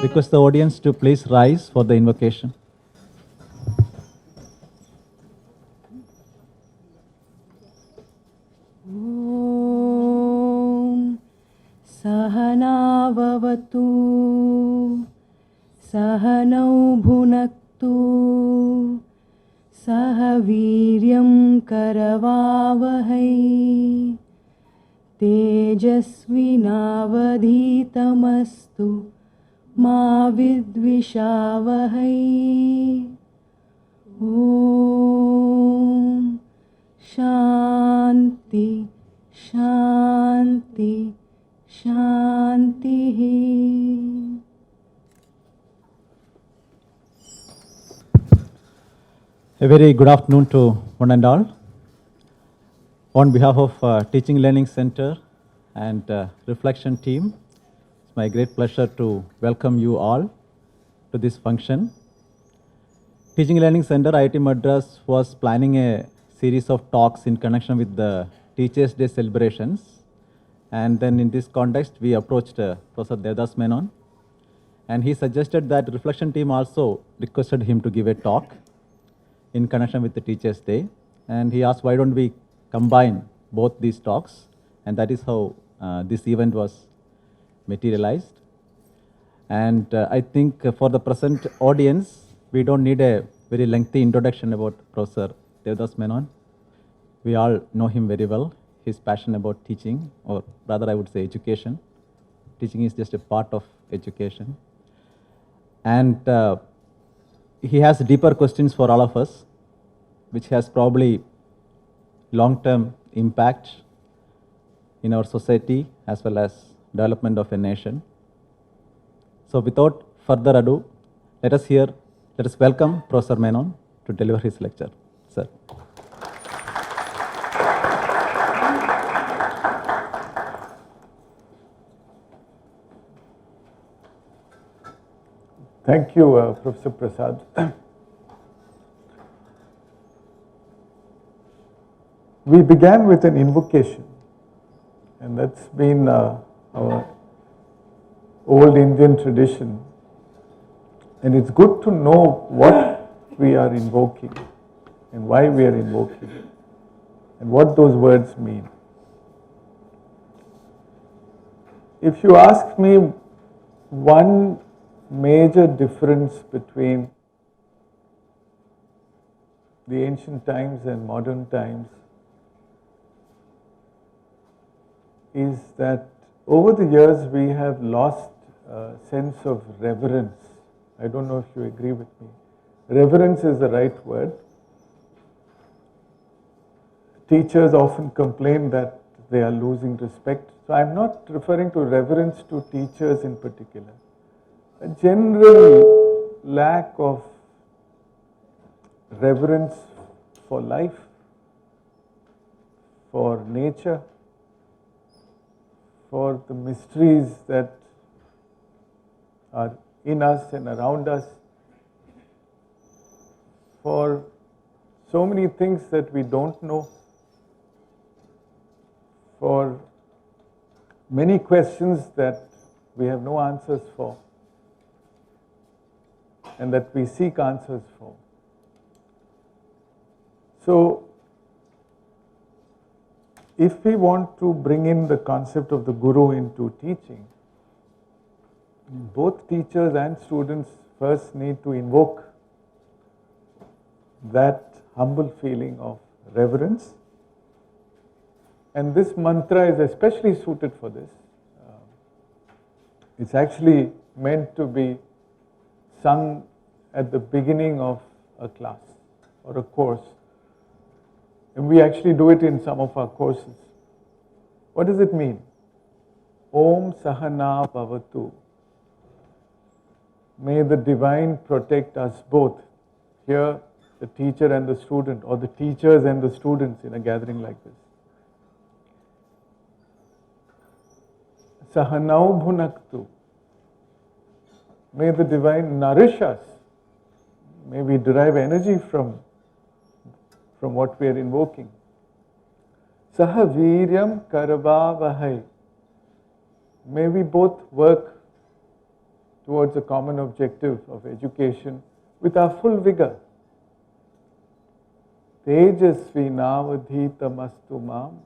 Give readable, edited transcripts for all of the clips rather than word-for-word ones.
Request the audience to please rise for the invocation. Om Sahana Vavatu Sahanau Bhunaktu Sahaviryam Karavavahai Tejasvinavadhitamastu Ma Vidvishavahai. Om Shanti Shanti Shanti. A very good afternoon to one and all. On behalf of Teaching Learning Center and Reflection team, it's my great pleasure to welcome you all to this function. Teaching Learning Center, IIT Madras was planning a series of talks in connection with the Teachers' Day celebrations. And then in this context, we approached Prof Devdas Menon. And he suggested that Reflection team also requested him to give a talk in connection with the Teachers' Day. And he asked, why don't we combine both these talks? And that is how this event was materialized. And I think for the present audience, we don't need a very lengthy introduction about Professor Devdas Menon. We all know him very well. His passion about teaching, or rather I would say education. Teaching is just a part of education. And he has deeper questions for all of us, which has probably long-term impact in our society as well as development of a nation. So without further ado, let us welcome Professor Menon to deliver his lecture. Sir. Thank you, Professor Prasad. We began with an invocation, and that's been our old Indian tradition. And it's good to know what we are invoking and why we are invoking and what those words mean. If you ask me one major difference between the ancient times and modern times is that over the years we have lost a sense of reverence. I don't know if you agree with me. Reverence is the right word. Teachers often complain that they are losing respect. So I'm not referring to reverence to teachers in particular. A general lack of reverence for life, for nature, for the mysteries that are in us and around us, for so many things that we don't know, for many questions that we have no answers for, and that we seek answers for. So, if we want to bring in the concept of the Guru into teaching, both teachers and students first need to invoke that humble feeling of reverence. And this mantra is especially suited for this. It's actually meant to be sung at the beginning of a class or a course. And we actually do it in some of our courses. What does it mean? Om Sahana Bhavatu. May the divine protect us both. Here, the teacher and the student, or the teachers and the students in a gathering like this. Sahanau Bhunaktu. May the divine nourish us. May we derive energy from what we are invoking. Sahaviryam Karavavahai. May we both work towards a common objective of education with our full vigor. Tejasvi navadhitamastu mam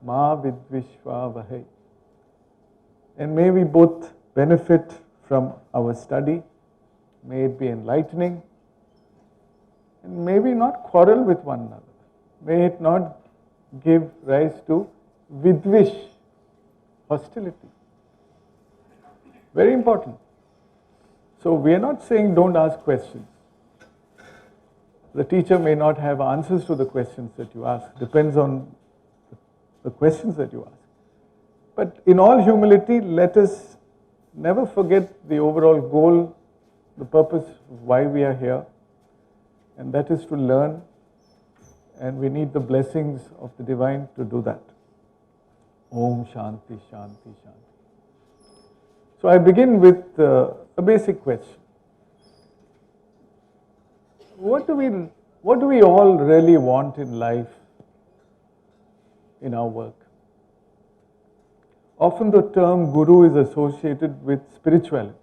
ma vidvishvavahai. And may we both benefit from our study, may it be enlightening, and may we not quarrel with one another. May it not give rise to vidvish, hostility. Very important. So we are not saying don't ask questions. The teacher may not have answers to the questions that you ask. Depends on the questions that you ask. But in all humility, let us never forget the overall goal, the purpose of why we are here, and that is to learn, and we need the blessings of the divine to do that. Om Shanti, Shanti, Shanti. So I begin with a basic question. What do we all really want in life, in our work? Often the term guru is associated with spirituality.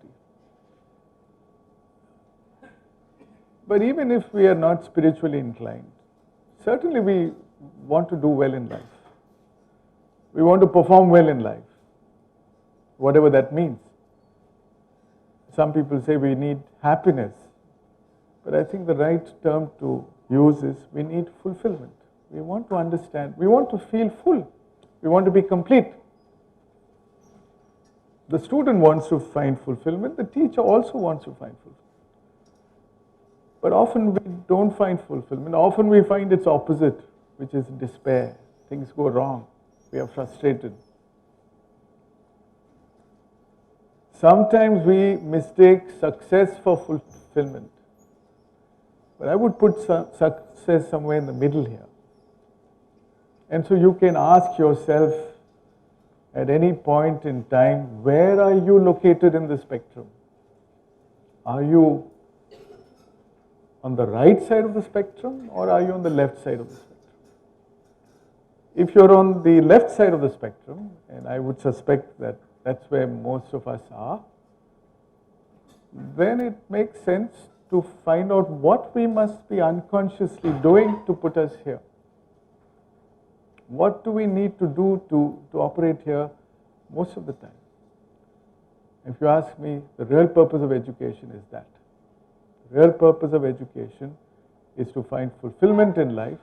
But even if we are not spiritually inclined, certainly we want to do well in life. We want to perform well in life, whatever that means. Some people say we need happiness, but I think the right term to use is we need fulfillment. We want to understand, we want to feel full, we want to be complete. The student wants to find fulfillment, the teacher also wants to find fulfillment. But often we don't find fulfillment, often we find its opposite, which is despair. Things go wrong, we are frustrated. Sometimes we mistake success for fulfillment. But I would put success somewhere in the middle here. And so you can ask yourself at any point in time, where are you located in the spectrum? Are you on the right side of the spectrum, or are you on the left side of the spectrum? If you're on the left side of the spectrum, and I would suspect that that's where most of us are, then it makes sense to find out what we must be unconsciously doing to put us here. What do we need to do to operate here most of the time? If you ask me, the real purpose of education is that. The real purpose of education is to find fulfillment in life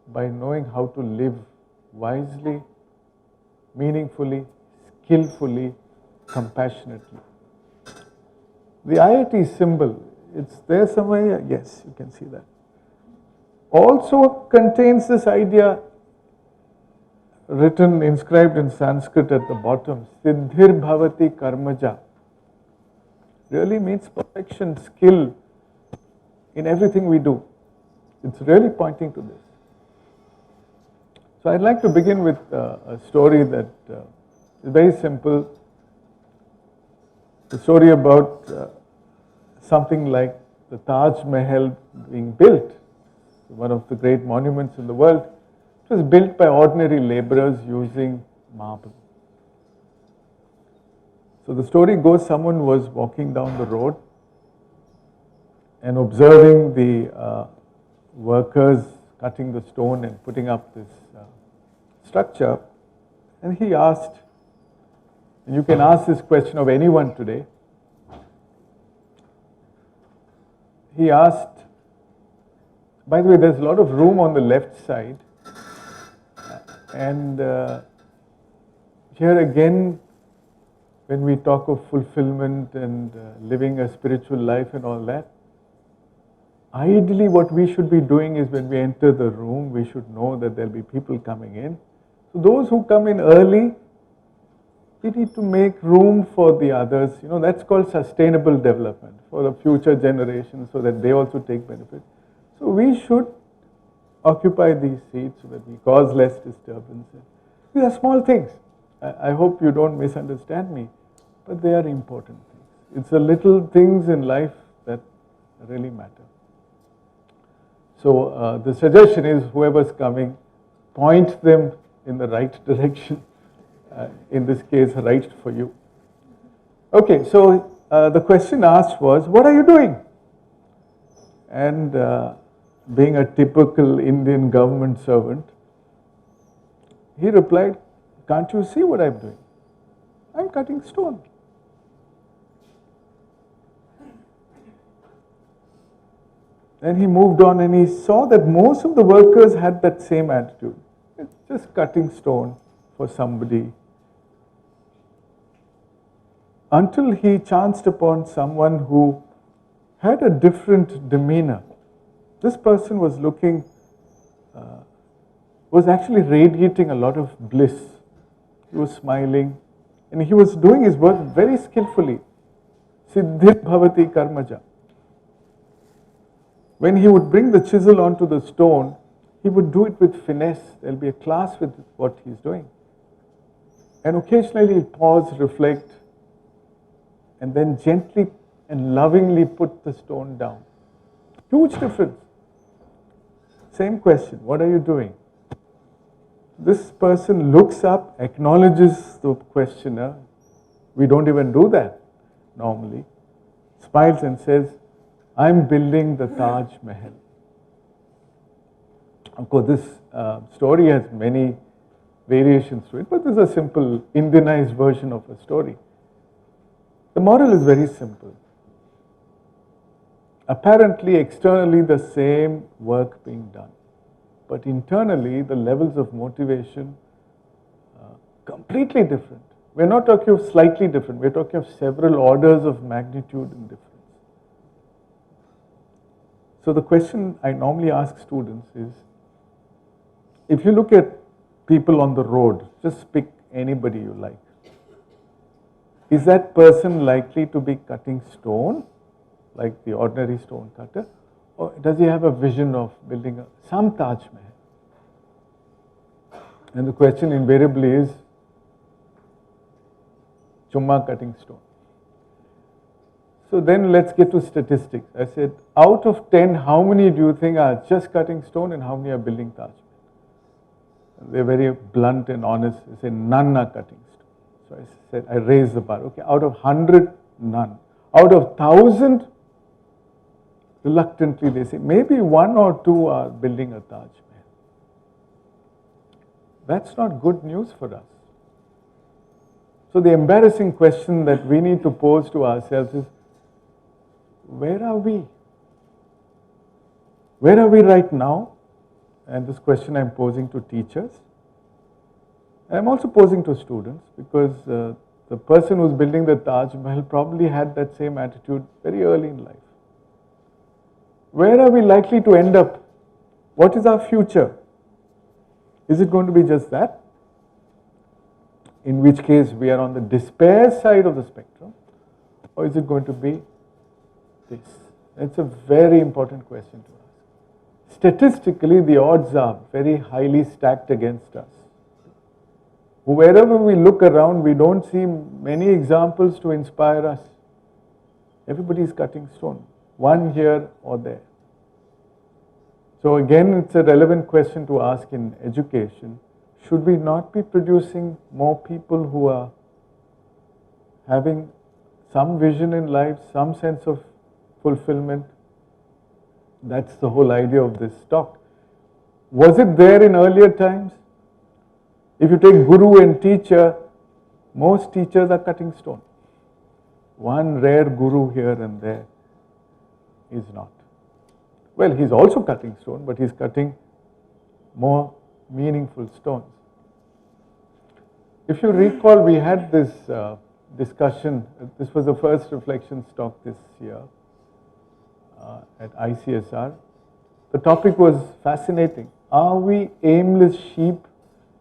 by knowing how to live wisely, meaningfully, skillfully, compassionately. The IIT symbol, it's there somewhere, yes, you can see that. Also contains this idea written, inscribed in Sanskrit at the bottom, Siddhir Bhavati Karmaja. Really means perfection, skill in everything we do. It's really pointing to this. So I'd like to begin with a story that is very simple. The story about something like the Taj Mahal being built, one of the great monuments in the world. It was built by ordinary laborers using marble. So the story goes, someone was walking down the road and observing the workers cutting the stone and putting up this structure, and he asked, and you can ask this question of anyone today, he asked, by the way, there's a lot of room on the left side, and here again, when we talk of fulfillment and living a spiritual life and all that, ideally what we should be doing is when we enter the room, we should know that there'll be people coming in. So those who come in early, we need to make room for the others. You know, that's called sustainable development for the future generations so that they also take benefit. So we should occupy these seats so that we cause less disturbance. These are small things. I hope you don't misunderstand me, but they are important things. It's the little things in life that really matter. So the suggestion is whoever's coming, point them in the right direction. In this case, right for you. Okay, so the question asked was, what are you doing? And being a typical Indian government servant, he replied, can't you see what I'm doing? I'm cutting stone. Then he moved on and he saw that most of the workers had that same attitude. It's just cutting stone for somebody. Until he chanced upon someone who had a different demeanor. This person was was actually radiating a lot of bliss. He was smiling and he was doing his work very skillfully. Siddhir bhavati karmaja. When he would bring the chisel onto the stone, he would do it with finesse. There'll be a class with what he's doing. And occasionally he'll pause, reflect, and then gently and lovingly put the stone down. Huge difference. Same question, what are you doing? This person looks up, acknowledges the questioner. We don't even do that normally. Smiles and says, I'm building the Taj Mahal. Of course, this story has many variations to it, but this is a simple Indianized version of a story. The moral is very simple. Apparently, externally, the same work being done. But internally, the levels of motivation are completely different. We're not talking of slightly different. We're talking of several orders of magnitude in difference. So the question I normally ask students is, if you look at people on the road, just pick anybody you like. Is that person likely to be cutting stone, like the ordinary stone cutter, or does he have a vision of building some Taj Mahal? And the question invariably is, chumma cutting stone. So then let's get to statistics. I said, out of 10, how many do you think are just cutting stone and how many are building Taj Mahal? They're very blunt and honest. They say, none are cutting stone. So I said, I raised the bar. Okay, out of 100, none. Out of 1,000, reluctantly they say, maybe 1 or 2 are building a Taj Mahal. That's not good news for us. So the embarrassing question that we need to pose to ourselves is, where are we? Where are we right now? And this question I'm posing to teachers. I'm also posing to students, because the person who's building the Taj Mahal probably had that same attitude very early in life. Where are we likely to end up? What is our future? Is it going to be just that? In which case we are on the despair side of the spectrum, or is it going to be this? It's a very important question to ask. Statistically, the odds are very highly stacked against us. Wherever we look around, we don't see many examples to inspire us. Everybody is cutting stone, one here or there. So again, it's a relevant question to ask in education. Should we not be producing more people who are having some vision in life, some sense of fulfillment? That's the whole idea of this talk. Was it there in earlier times? If you take guru and teacher, most teachers are cutting stone. One rare guru here and there is not. Well, he's also cutting stone, but he's cutting more meaningful stones. If you recall, we had this discussion. This was the first reflections talk this year at ICSR. The topic was fascinating. Are we aimless sheep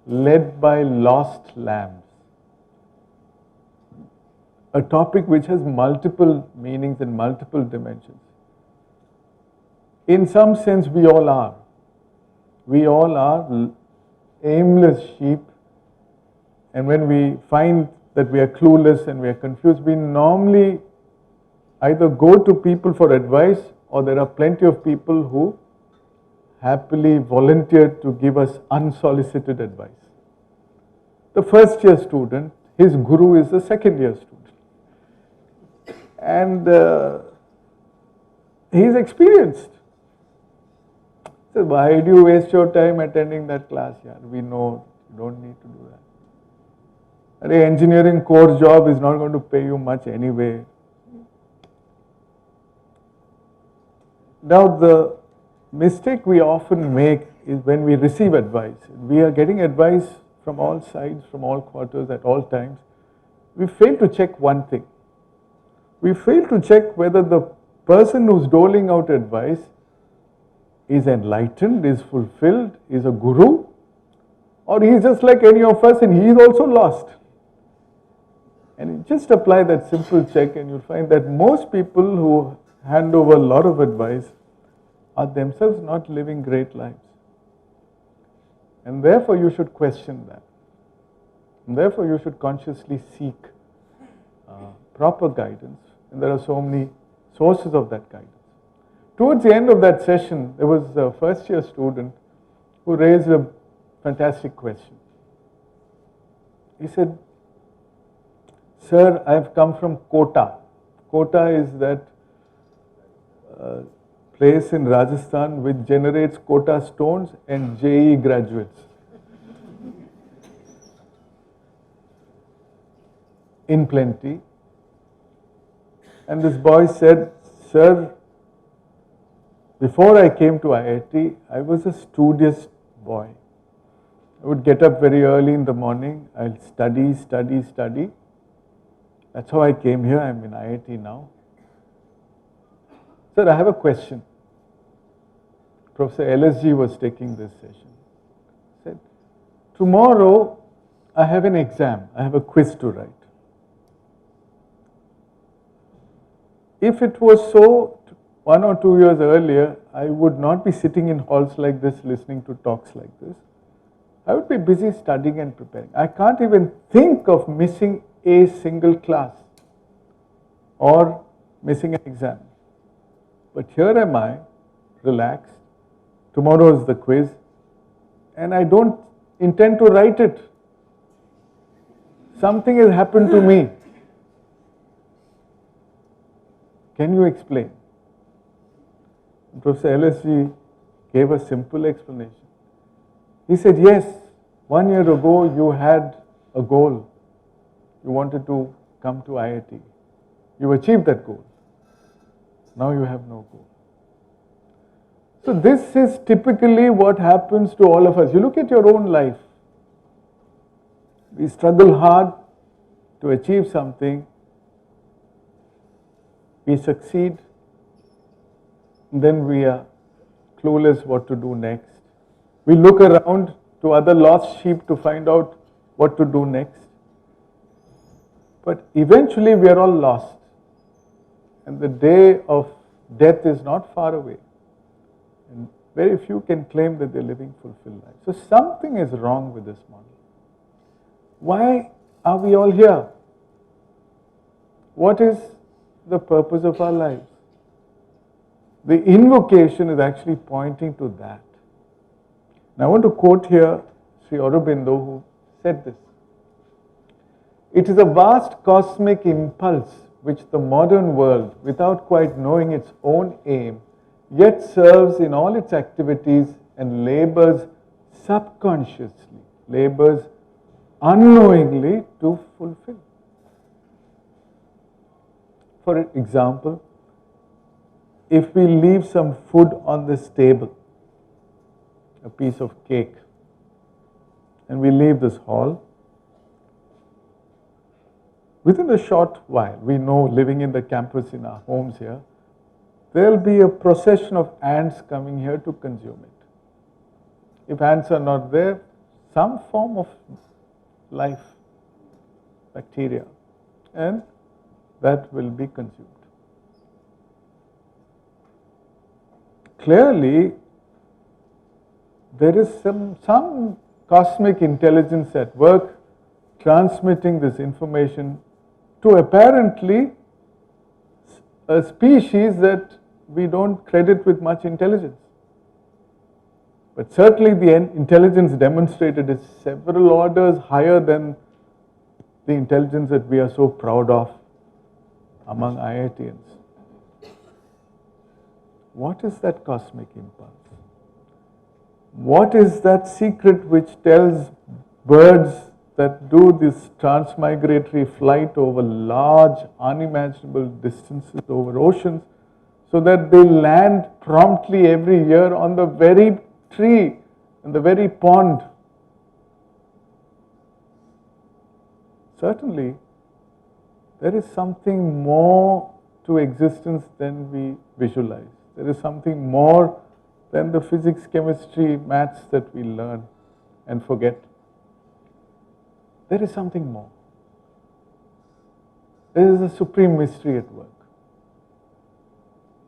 led by lost lambs? A topic which has multiple meanings and multiple dimensions. In some sense, we all are. We all are aimless sheep, and when we find that we are clueless and we are confused, we normally either go to people for advice, or there are plenty of people who happily volunteer to give us unsolicited advice. The first year student, his guru is the second year student. and he's experienced. So why do you waste your time attending that class? Yeah, we know you don't need to do that. An engineering core job is not going to pay you much anyway. Now the mistake we often make is when we receive advice. We are getting advice from all sides, from all quarters, at all times. We fail to check one thing. We fail to check whether the person who's doling out advice is enlightened, is fulfilled, is a guru, or he's just like any of us and he is also lost. And you just apply that simple check and you'll find that most people who hand over a lot of advice are themselves not living great lives. And therefore you should question that. And therefore you should consciously seek proper guidance. And there are so many sources of that guidance. Towards the end of that session, there was a first year student who raised a fantastic question. He said, "Sir, I have come from Kota." Kota is that place in Rajasthan which generates Kota stones and JE graduates in plenty. And this boy said, "Sir, before I came to IIT, I was a studious boy. I would get up very early in the morning, I'll study. That's how I came here, I'm in IIT now. Sir, I have a question." Professor LSG was taking this session. He said, "Tomorrow I have an exam, I have a quiz to write. If it was so 1 or 2 years earlier, I would not be sitting in halls like this, listening to talks like this. I would be busy studying and preparing. I can't even think of missing a single class or missing an exam. But here am I, relaxed. Tomorrow is the quiz, and I don't intend to write it. Something has happened to me. Can you explain?" Professor LSG gave a simple explanation. He said, "Yes, 1 year ago you had a goal. You wanted to come to IIT. You achieved that goal. Now you have no goal." So this is typically what happens to all of us. You look at your own life. We struggle hard to achieve something. We succeed. Then we are clueless what to do next. We look around to other lost sheep to find out what to do next. But eventually we are all lost. And the day of death is not far away. And very few can claim that they're living fulfilled lives. So something is wrong with this model. Why are we all here? What is the purpose of our lives? The invocation is actually pointing to that. Now I want to quote here Sri Aurobindo, who said this. "It is a vast cosmic impulse which the modern world, without quite knowing its own aim, yet serves in all its activities and labors subconsciously, labors unknowingly to fulfill." For example, if we leave some food on this table, a piece of cake, and we leave this hall, within a short while, we know living in the campus in our homes here, there will be a procession of ants coming here to consume it. If ants are not there, some form of life, bacteria, and that will be consumed. Clearly, there is some cosmic intelligence at work transmitting this information to apparently a species that we don't credit with much intelligence. But certainly the intelligence demonstrated is several orders higher than the intelligence that we are so proud of among IITians. What is that cosmic impulse? What is that secret which tells birds that do this transmigratory flight over large, unimaginable distances over oceans, so that they land promptly every year on the very tree, in the very pond? Certainly, there is something more to existence than we visualize. There is something more than the physics, chemistry, maths that we learn and forget. There is something more. There is a supreme mystery at work.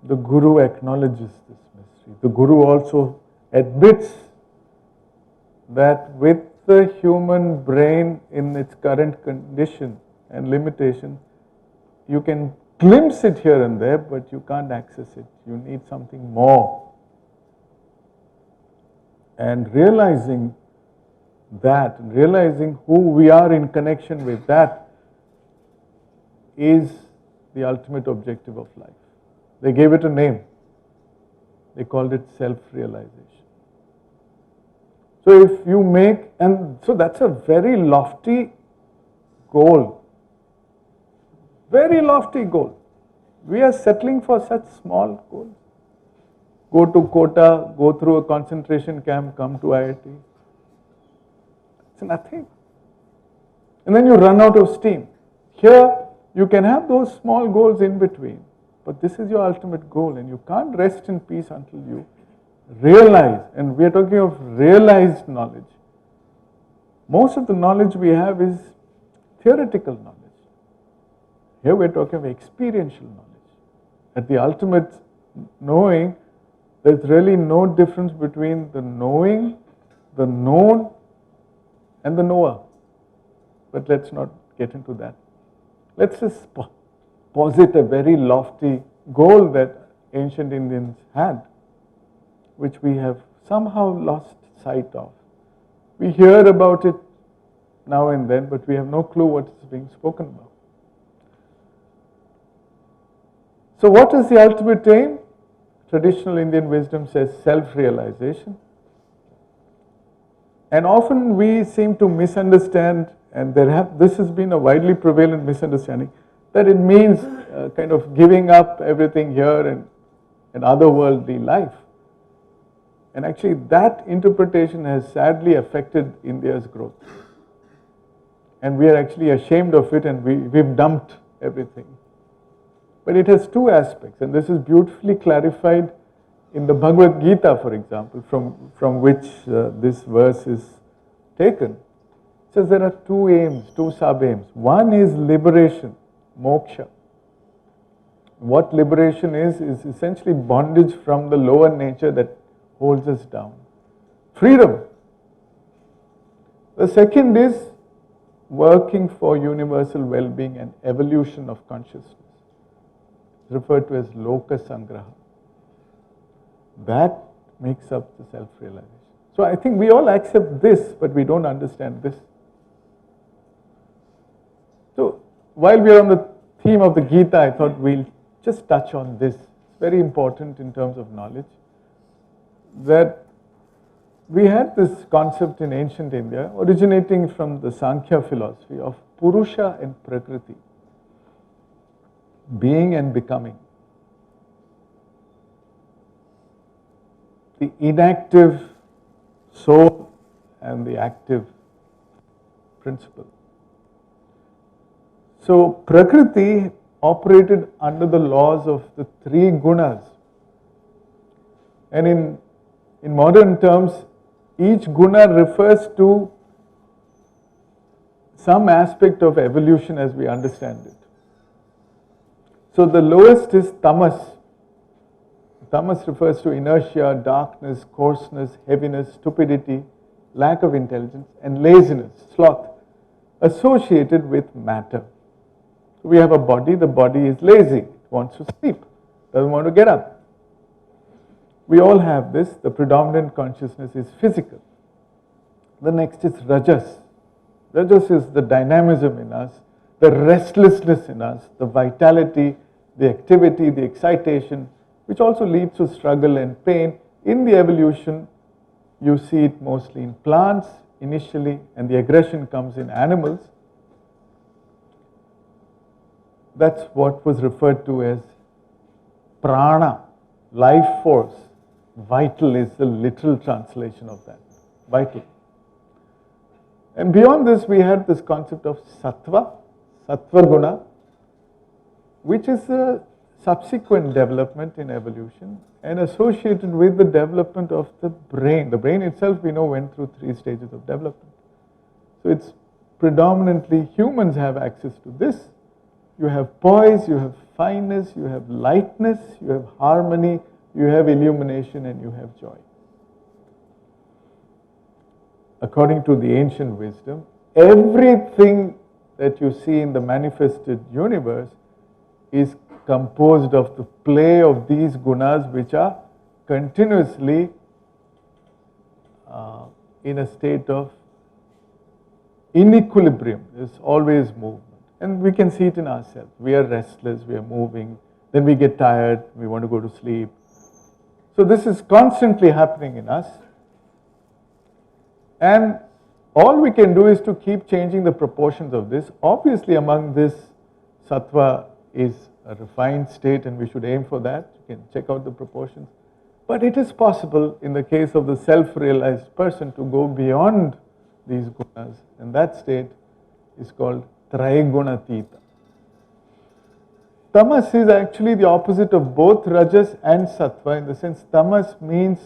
The Guru acknowledges this mystery. The Guru also admits that with the human brain in its current condition and limitation, you can glimpse it here and there, but you can't access it. You need something more. And realizing that, realizing who we are in connection with that, is the ultimate objective of life. They gave it a name. They called it self-realization. So if you make, and so that's a very lofty goal. Very lofty goal. We are settling for such small goals. Go to Kota, go through a concentration camp, come to IIT. It's nothing. And then you run out of steam. Here, you can have those small goals in between, but this is your ultimate goal, and you can't rest in peace until you realize, and we are talking of realized knowledge. Most of the knowledge we have is theoretical knowledge. Here we are talking of experiential knowledge. At the ultimate knowing, there's really no difference between the knowing, the known, and the knower. But let's not get into that. Let's just posit a very lofty goal that ancient Indians had, which we have somehow lost sight of. We hear about it now and then, but we have no clue what is being spoken about. So what is the ultimate aim? Traditional Indian wisdom says self-realization. And often we seem to misunderstand, and this has been a widely prevalent misunderstanding, that it means kind of giving up everything here and otherworldly life. And actually that interpretation has sadly affected India's growth. And we are actually ashamed of it, and we've dumped everything. But it has two aspects, and this is beautifully clarified in the Bhagavad Gita, for example, from which this verse is taken. It says there are two aims, two sub-aims. One is liberation, moksha. What liberation is essentially bondage from the lower nature that holds us down. Freedom. The second is working for universal well-being and evolution of consciousness, referred to as Loka Sangraha. That makes up the self-realization. So I think we all accept this, but we don't understand this. So while we are on the theme of the Gita, I thought we'll just touch on this. It's very important in terms of knowledge, that we had this concept in ancient India originating from the Sankhya philosophy of Purusha and Prakriti, being and becoming. The inactive soul and the active principle. So Prakriti operated under the laws of the three gunas. And in modern terms, each guna refers to some aspect of evolution as we understand it. So the lowest is tamas. Tamas refers to inertia, darkness, coarseness, heaviness, stupidity, lack of intelligence, and laziness, sloth, associated with matter. So we have a body, the body is lazy, it wants to sleep, doesn't want to get up. We all have this. The predominant consciousness is physical. The next is rajas. Rajas is the dynamism in us, the restlessness in us, the vitality, the activity, the excitation, which also leads to struggle and pain. In the evolution, you see it mostly in plants initially, and the aggression comes in animals. That's what was referred to as prana, life force. Vital is the literal translation of that, vital. And beyond this, we had this concept of sattva, sattva guna, which is a subsequent development in evolution and associated with the development of the brain. The brain itself, we know, went through 3 stages of development. So it's predominantly humans have access to this. You have poise, you have fineness, you have lightness, you have harmony, you have illumination, and you have joy. According to the ancient wisdom, everything that you see in the manifested universe is composed of the play of these gunas, which are continuously in a state of inequilibrium. There's always movement. And we can see it in ourselves. We are restless, we are moving, then we get tired, we want to go to sleep. So this is constantly happening in us. And all we can do is to keep changing the proportions of this. Obviously, among this, sattva is a refined state, and we should aim for that. You can check out the proportions. But it is possible in the case of the self-realized person to go beyond these gunas, and that state is called Trigunatita. Tamas is actually the opposite of both rajas and sattva, in the sense tamas means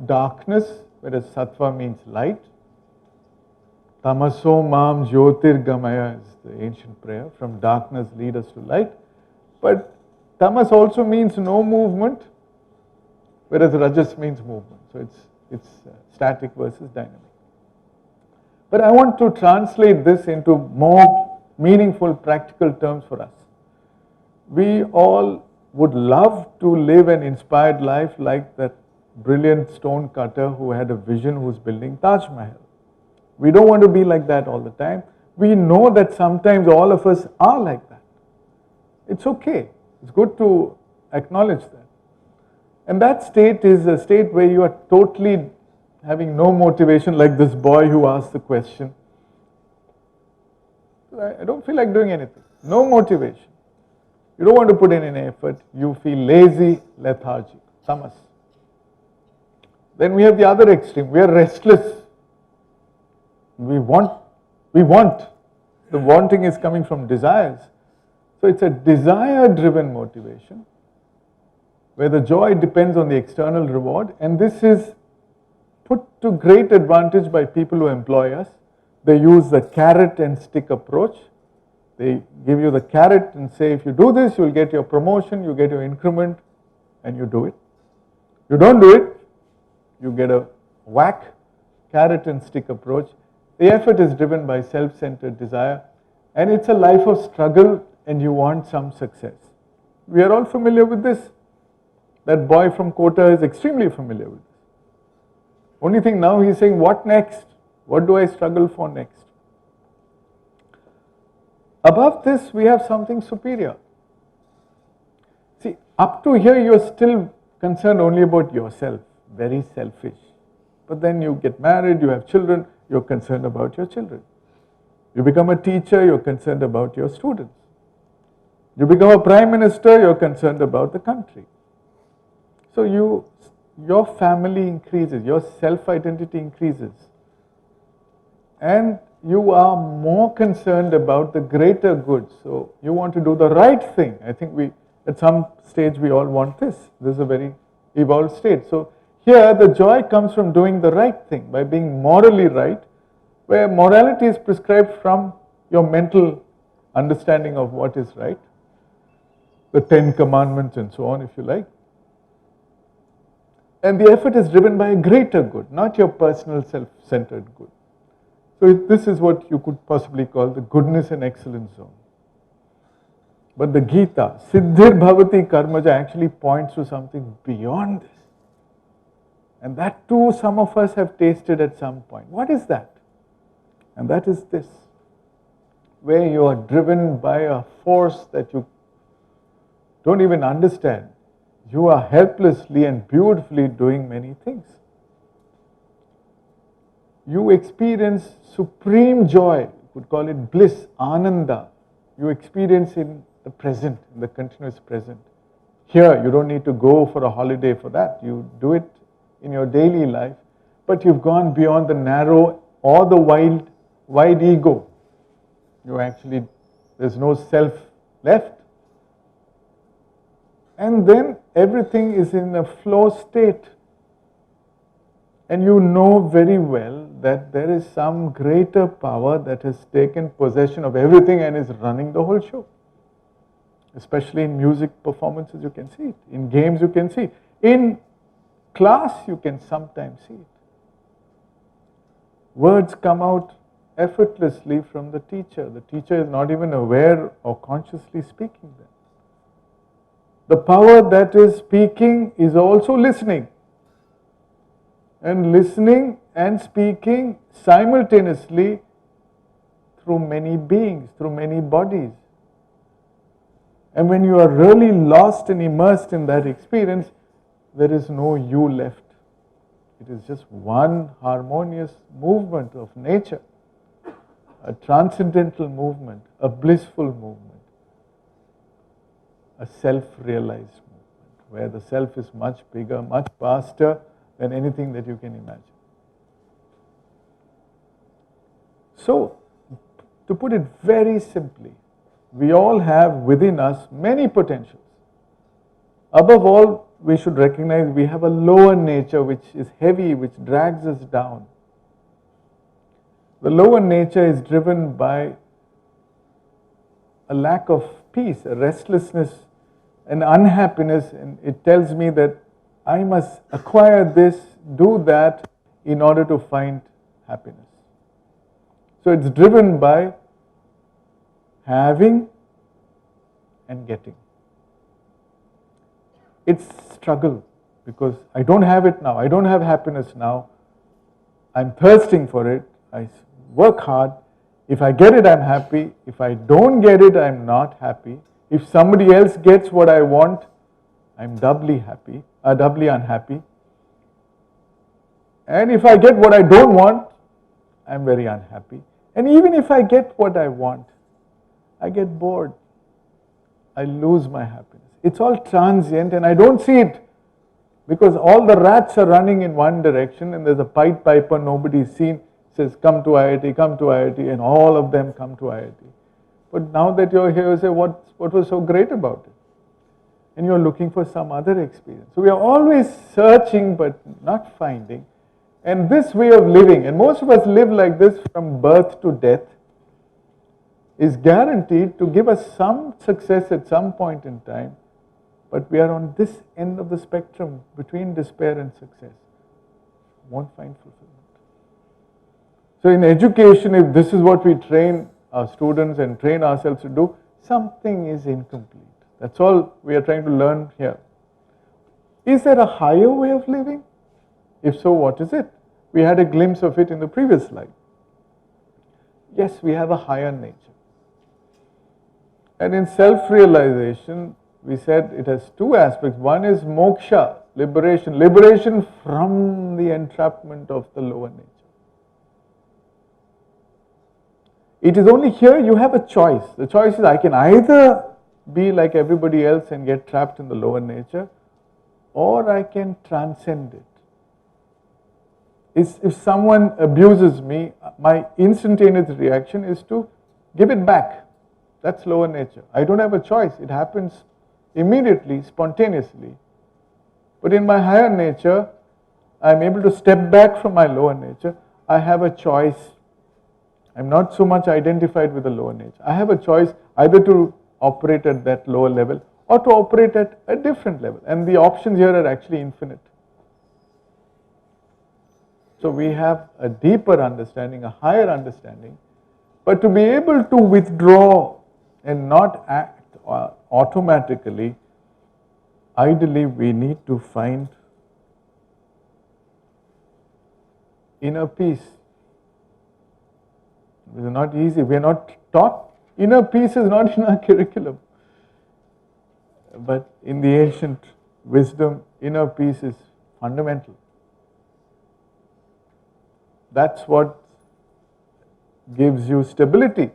darkness, whereas sattva means light. Tamaso mam jyotirgamaya is the ancient prayer, from darkness lead us to light. But tamas also means no movement, whereas rajas means movement. So it's static versus dynamic. But I want to translate this into more meaningful, practical terms for us. We all would love to live an inspired life like that brilliant stone cutter who had a vision, who's building Taj Mahal. We don't want to be like that all the time. We know that sometimes all of us are like that. It's okay. It's good to acknowledge that. And that state is a state where you are totally having no motivation, like this boy who asked the question. I don't feel like doing anything. No motivation. You don't want to put in any effort. You feel lazy, lethargic, tamas. Then we have the other extreme. We are restless. We want. The wanting is coming from desires. So it's a desire-driven motivation, where the joy depends on the external reward, and this is put to great advantage by people who employ us. They use the carrot and stick approach. They give you the carrot and say, if you do this, you'll get your promotion, you get your increment, and you do it. You don't do it, you get a whack. Carrot and stick approach. The effort is driven by self-centered desire, and it's a life of struggle, and you want some success. We are all familiar with this. That boy from Kota is extremely familiar with this. Only thing now he's saying, what next? What do I struggle for next? Above this, we have something superior. See, up to here, you're still concerned only about yourself, very selfish. But then you get married, you have children, you're concerned about your children. You become a teacher, you're concerned about your students. You become a prime minister, you're concerned about the country. So your family increases, your self-identity increases. And you are more concerned about the greater good. So you want to do the right thing. I think at some stage we all want this. This is a very evolved state. So here the joy comes from doing the right thing, by being morally right, where morality is prescribed from your mental understanding of what is right. The 10 Commandments and so on, if you like. And the effort is driven by a greater good, not your personal self-centered good. So this is what you could possibly call the goodness and excellence zone. But the Gita, Siddhir Bhavati Karmaja, actually points to something beyond this. And that too some of us have tasted at some point. What is that? And that is this. where you are driven by a force that you don't even understand, you are helplessly and beautifully doing many things. You experience supreme joy, you could call it bliss, ananda. You experience in the present, in the continuous present. Here, you don't need to go for a holiday for that. You do it in your daily life, but you've gone beyond the narrow or the wide ego. There's no self left. And then everything is in a flow state. And you know very well that there is some greater power that has taken possession of everything and is running the whole show. Especially in music performances, you can see it. In games, you can see it. In class, you can sometimes see it. Words come out effortlessly from the teacher. The teacher is not even aware or consciously speaking them. The power that is speaking is also listening. And listening and speaking simultaneously through many beings, through many bodies. And when you are really lost and immersed in that experience, there is no you left. It is just one harmonious movement of nature, a transcendental movement, a blissful movement, a self-realized movement, where the self is much bigger, much vaster than anything that you can imagine. So, to put it very simply, we all have within us many potentials. Above all, we should recognize we have a lower nature which is heavy, which drags us down. The lower nature is driven by a lack of peace, a restlessness, an unhappiness, and it tells me that I must acquire this, do that in order to find happiness. So it's driven by having and getting. It's struggle because I don't have it now, I don't have happiness now, I'm thirsting for it, I work hard, if I get it I'm happy, if I don't get it I'm not happy, if somebody else gets what I want I'm doubly unhappy, and if I get what I don't want I'm very unhappy, and even if I get what I want I get bored, I lose my happiness. It's all transient and I don't see it because all the rats are running in one direction and there's a Pied Piper nobody's seen, says come to IIT, and all of them come to IIT. But now that you're here, you say what was so great about it? And you're looking for some other experience. So we are always searching but not finding. And this way of living, and most of us live like this from birth to death, is guaranteed to give us some success at some point in time, but we are on this end of the spectrum between despair and success. Won't find fulfillment. So in education, if this is what we train our students and train ourselves to do, something is incomplete. That's all we are trying to learn here. Is there a higher way of living? If so, what is it? We had a glimpse of it in the previous slide. Yes, we have a higher nature. And in self-realization, we said it has two aspects. One is moksha, liberation from the entrapment of the lower nature. It is only here you have a choice. The choice is I can either be like everybody else and get trapped in the lower nature, or I can transcend it. If someone abuses me, my instantaneous reaction is to give it back. That's lower nature. I don't have a choice. It happens immediately, spontaneously. But in my higher nature, I'm able to step back from my lower nature. I have a choice. I'm not so much identified with the lower nature. I have a choice either to operate at that lower level or to operate at a different level. And the options here are actually infinite. So we have a deeper understanding, a higher understanding. But to be able to withdraw and not act automatically, ideally we need to find inner peace. It is not easy. We are not taught Inner peace is not in our curriculum. But in the ancient wisdom, inner peace is fundamental. That's what gives you stability.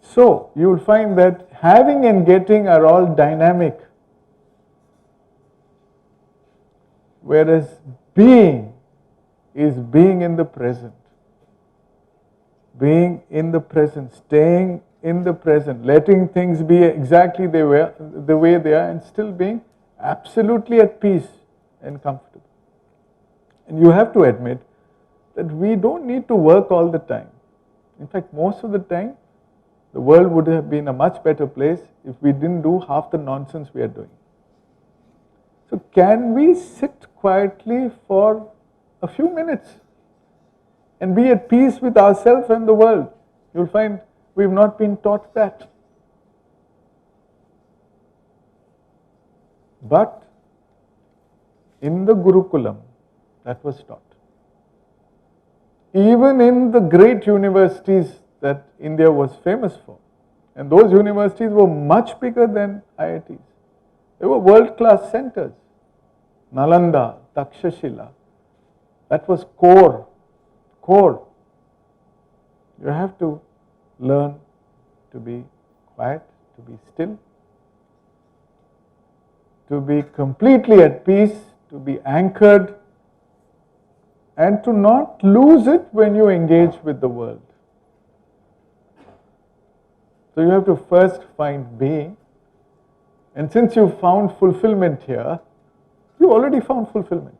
So, you will find that having and getting are all dynamic, whereas being is being in the present. Being in the present, staying in the present, letting things be exactly the way they are, and still being absolutely at peace and comfortable. And you have to admit that we don't need to work all the time. In fact, most of the time, the world would have been a much better place if we didn't do half the nonsense we are doing. So can we sit quietly for a few minutes and be at peace with ourselves and the world? You'll find we've not been taught that. But in the Gurukulam, that was taught. Even in the great universities that India was famous for, and those universities were much bigger than IITs. They were world-class centers. Nalanda, Takshashila, that was core. You have to learn to be quiet, to be still, to be completely at peace, to be anchored, and to not lose it when you engage with the world. So you have to first find being, and since you found fulfillment here, you already found fulfillment.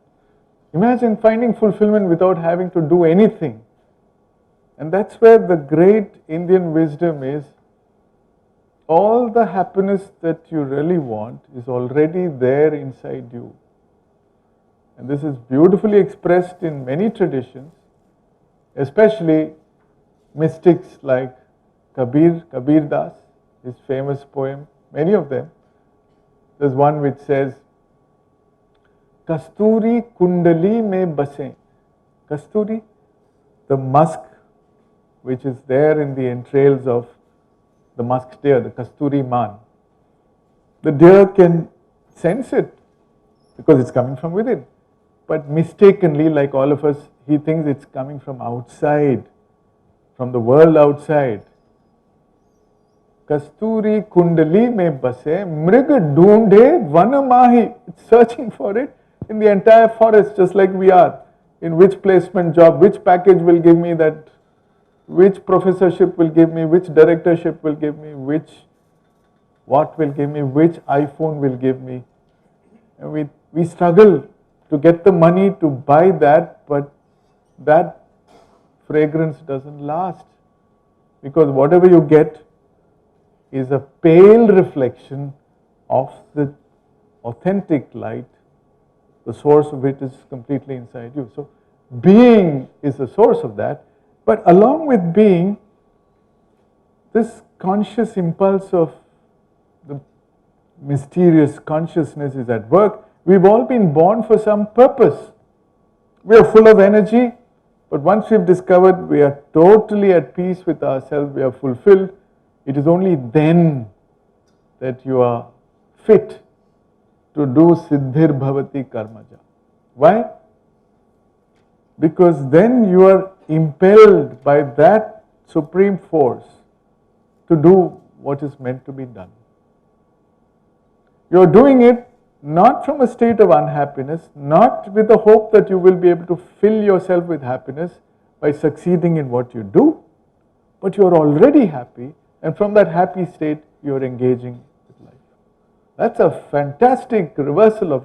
Imagine finding fulfillment without having to do anything. And that's where the great Indian wisdom is. All the happiness that you really want is already there inside you. And this is beautifully expressed in many traditions, especially mystics like Kabir Das, his famous poem, many of them. There's one which says, Kasturi kundali mein base. Kasturi, the musk which is there in the entrails of the musk deer, the Kasturi man. The deer can sense it because it's coming from within. But mistakenly, like all of us, he thinks it's coming from outside, from the world outside. Kasturi kundali mein base, mriga dhoonde vana mahi. It's searching for it in the entire forest, just like we are. In which placement job, which package will give me that, which professorship will give me, which directorship will give me, what will give me, which iPhone will give me. And we struggle to get the money to buy that, but that fragrance doesn't last. Because whatever you get is a pale reflection of the authentic light. The source of it is completely inside you. So being is the source of that. But along with being, this conscious impulse of the mysterious consciousness is at work. We've all been born for some purpose. We are full of energy, but once we've discovered we are totally at peace with ourselves, we are fulfilled, it is only then that you are fit to do Siddhir Bhavati Karmaja. Why? Because then you are impelled by that supreme force to do what is meant to be done. You are doing it not from a state of unhappiness, not with the hope that you will be able to fill yourself with happiness by succeeding in what you do, but you are already happy, and from that happy state you are engaging with life. That's a fantastic reversal of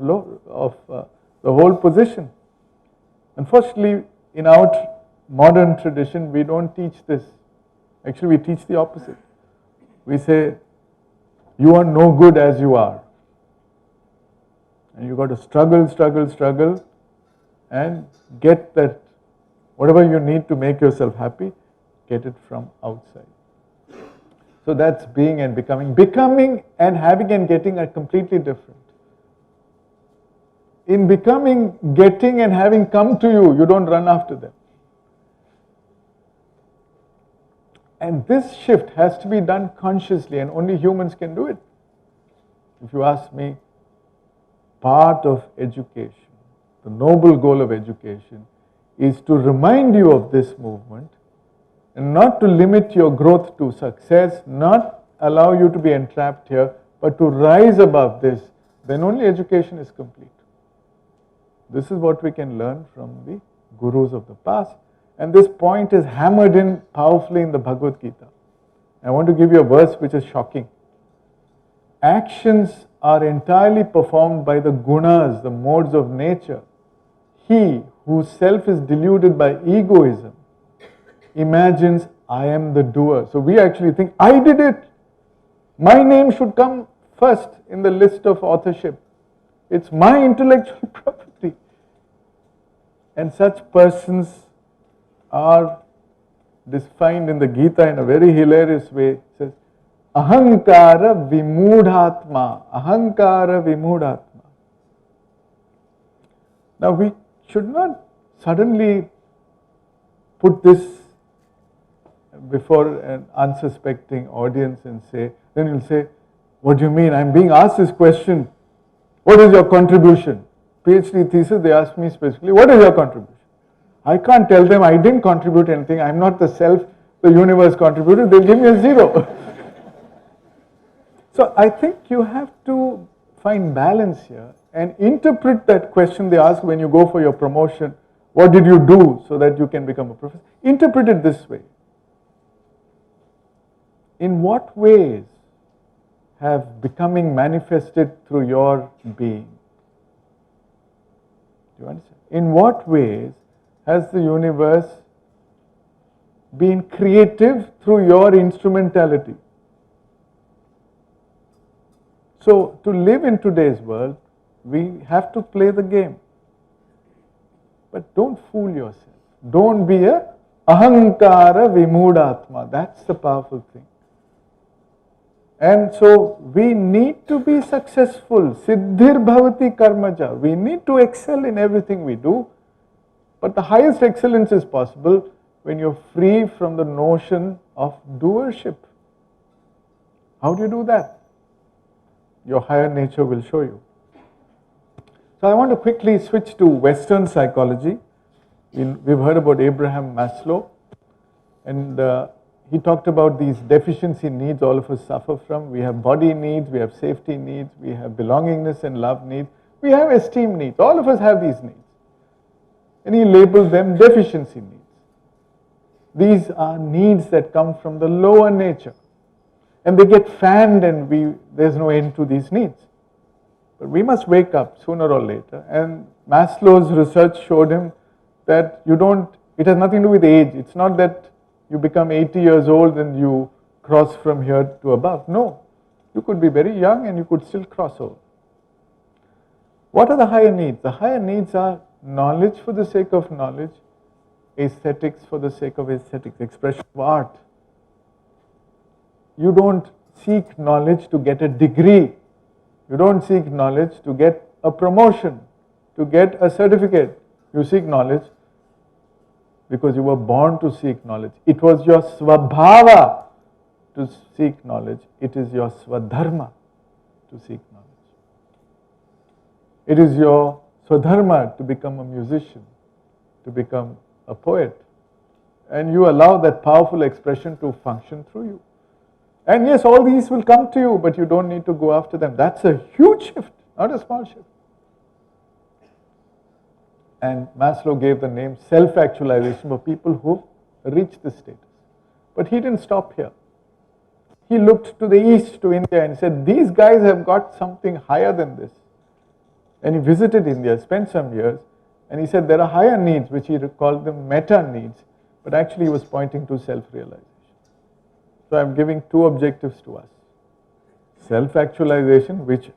the whole position. Unfortunately, in our modern tradition, we don't teach this. Actually, we teach the opposite. We say, you are no good as you are. And you've got to struggle, and get that, whatever you need to make yourself happy, get it from outside. So that's being and becoming. Becoming and having and getting are completely different. In becoming, getting and having come to you, you don't run after them. And this shift has to be done consciously, and only humans can do it. If you ask me, part of education, the noble goal of education, is to remind you of this movement and not to limit your growth to success, not allow you to be entrapped here, but to rise above this. Then only education is complete. This is what we can learn from the gurus of the past. And this point is hammered in powerfully in the Bhagavad Gita. I want to give you a verse which is shocking. Actions are entirely performed by the gunas, the modes of nature. He whose self is deluded by egoism imagines, I am the doer. So we actually think, I did it. My name should come first in the list of authorship. It's my intellectual property. And such persons are defined in the Gita in a very hilarious way. It says, Ahankara vimudhatma. Ahankara vimudhatma. Now we should not suddenly put this before an unsuspecting audience and say, then you'll say, what do you mean? I'm being asked this question. What is your contribution? PhD thesis, they asked me specifically, what is your contribution? I can't tell them I didn't contribute anything. I'm not the self, the universe contributed. They'll give me a 0. So I think you have to find balance here and interpret that question they ask when you go for your promotion. What did you do so that you can become a professor? Interpret it this way. In what ways have becoming manifested through your being? Do you understand? In what ways has the universe been creative through your instrumentality? So, to live in today's world, we have to play the game. But don't fool yourself. Don't be a ahankara vimudatma. That's the powerful thing. And so, we need to be successful. Siddhir bhavati karmaja. We need to excel in everything we do. But the highest excellence is possible when you're free from the notion of doership. How do you do that? Your higher nature will show you. So I want to quickly switch to Western psychology. We've heard about Abraham Maslow, and he talked about these deficiency needs all of us suffer from. We have body needs, we have safety needs, we have belongingness and love needs, we have esteem needs. All of us have these needs. And he labeled them deficiency needs. These are needs that come from the lower nature. And they get fanned and there's no end to these needs. But we must wake up sooner or later. And Maslow's research showed him that it has nothing to do with age. It's not that you become 80 years old and you cross from here to above. No. You could be very young and you could still cross over. What are the higher needs? The higher needs are knowledge for the sake of knowledge, aesthetics for the sake of aesthetics, expression of art. You don't seek knowledge to get a degree. You don't seek knowledge to get a promotion, to get a certificate. You seek knowledge because you were born to seek knowledge. It was your svabhava to seek knowledge. It is your swadharma to seek knowledge. It is your swadharma to become a musician, to become a poet. And you allow that powerful expression to function through you. And yes, all these will come to you, but you don't need to go after them. That's a huge shift, not a small shift. And Maslow gave the name self-actualization for people who reached this status. But he didn't stop here. He looked to the east, to India, and said, these guys have got something higher than this. And he visited India, spent some years, and he said there are higher needs, which he called them meta needs, but actually he was pointing to self-realization. So I'm giving two objectives to us. Self-actualization, which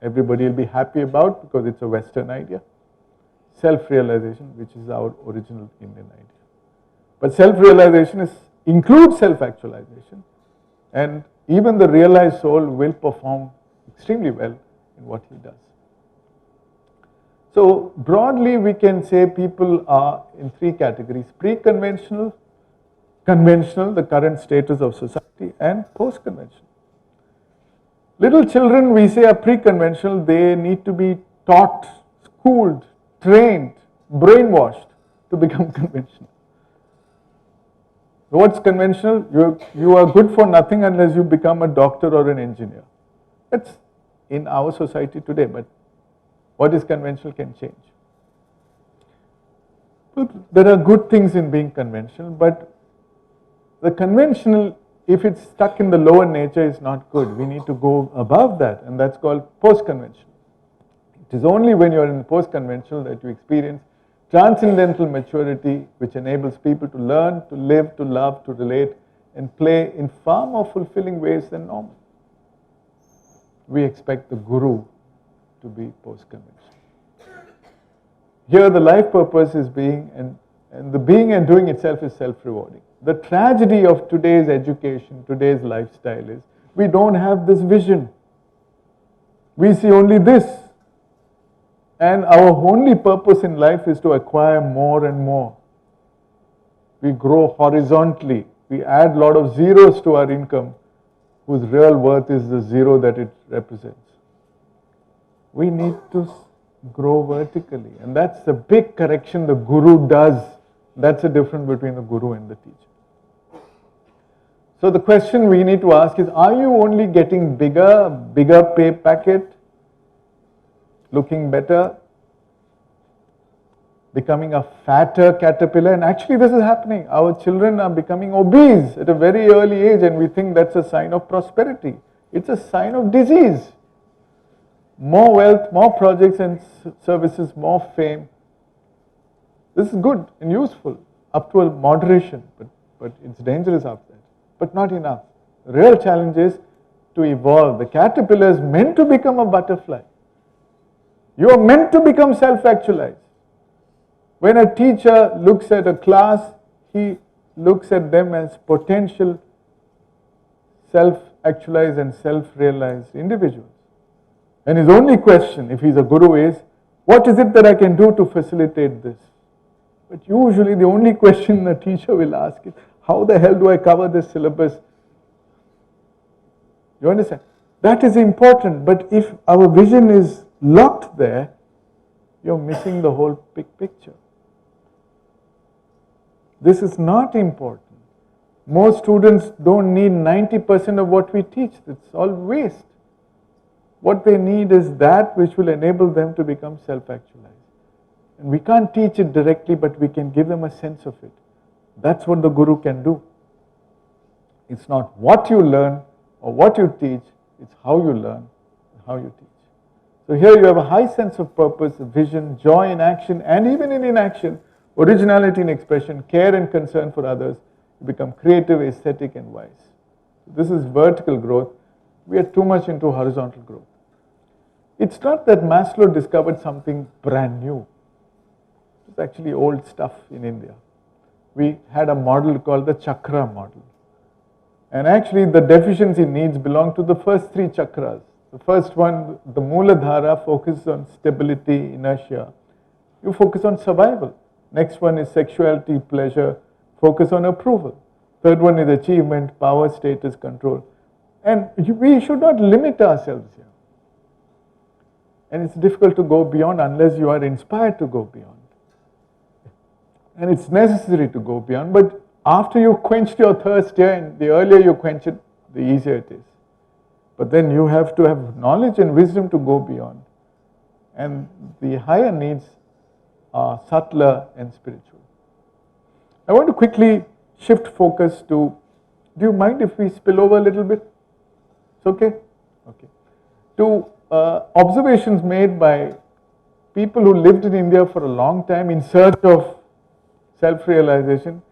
everybody will be happy about because it's a Western idea. Self-realization, which is our original Indian idea. But self-realization includes self-actualization, and even the realized soul will perform extremely well in what he does. So broadly we can say people are in three categories: pre-conventional, conventional, the current status of society, and post-conventional. Little children, we say, are pre-conventional. They need to be taught, schooled, trained, brainwashed to become conventional. What's conventional? You are good for nothing unless you become a doctor or an engineer. That's in our society today, but what is conventional can change. But there are good things in being conventional, but the conventional, if it's stuck in the lower nature, is not good. We need to go above that, and that's called post-conventional. It is only when you are in post-conventional that you experience transcendental maturity, which enables people to learn, to live, to love, to relate, and play in far more fulfilling ways than normal. We expect the guru to be post-conventional. Here the life purpose is being, and the being and doing itself is self-rewarding. The tragedy of today's education, today's lifestyle is, we don't have this vision. We see only this. And our only purpose in life is to acquire more and more. We grow horizontally. We add a lot of zeros to our income, whose real worth is the zero that it represents. We need to grow vertically. And that's the big correction the guru does. That's the difference between the guru and the teacher. So the question we need to ask is, are you only getting bigger pay packet, looking better, becoming a fatter caterpillar? And actually this is happening. Our children are becoming obese at a very early age, and we think that's a sign of prosperity. It's a sign of disease. More wealth, more projects and services, more fame. This is good and useful up to a moderation, but it's dangerous after that. But not enough. The real challenge is to evolve. The caterpillar is meant to become a butterfly. You are meant to become self-actualized. When a teacher looks at a class, he looks at them as potential self-actualized and self-realized individuals. And his only question, if he's a guru, is, what is it that I can do to facilitate this? But usually the only question the teacher will ask is, how the hell do I cover this syllabus? You understand? That is important, but if our vision is locked there, you're missing the whole big picture. This is not important. Most students don't need 90% of what we teach. It's all waste. What they need is that which will enable them to become self-actualized. And we can't teach it directly, but we can give them a sense of it. That's what the guru can do. It's not what you learn or what you teach, it's how you learn and how you teach. So here you have a high sense of purpose, vision, joy in action, and even in inaction, originality in expression, care and concern for others. You become creative, aesthetic, and wise. This is vertical growth. We are too much into horizontal growth. It's not that Maslow discovered something brand new. It's actually old stuff in India. We had a model called the chakra model. And actually the deficiency needs belong to the first three chakras. The first one, the Mooladhara, focuses on stability, inertia. You focus on survival. Next one is sexuality, pleasure, focus on approval. Third one is achievement, power, status, control. And we should not limit ourselves here. And it's difficult to go beyond unless you are inspired to go beyond. And it's necessary to go beyond, but after you've quenched your thirst here, and the earlier you quench it, the easier it is. But then you have to have knowledge and wisdom to go beyond. And the higher needs are subtler and spiritual. I want to quickly shift focus to, do you mind if we spill over a little bit? It's okay? Okay. To observations made by people who lived in India for a long time in search of self-realization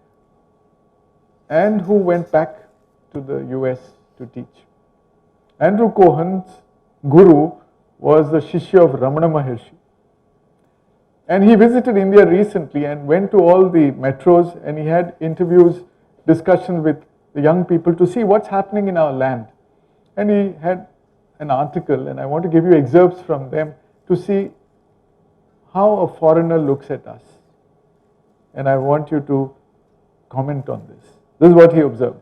and who went back to the US to teach. Andrew Cohen's guru was the Shishya of Ramana Maharshi. And he visited India recently and went to all the metros, and he had interviews, discussions with the young people to see what's happening in our land. And he had an article, and I want to give you excerpts from them to see how a foreigner looks at us. And I want you to comment on this. This is what he observed.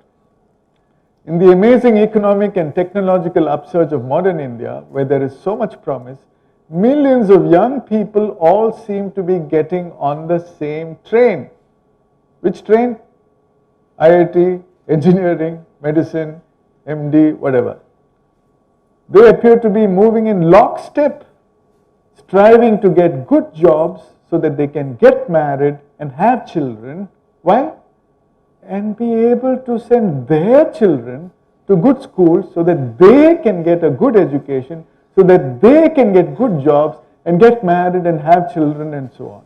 In the amazing economic and technological upsurge of modern India, where there is so much promise, millions of young people all seem to be getting on the same train. Which train? IIT, engineering, medicine, MD, whatever. They appear to be moving in lockstep, striving to get good jobs so that they can get married and have children. Why? And be able to send their children to good schools so that they can get a good education, so that they can get good jobs and get married and have children and so on.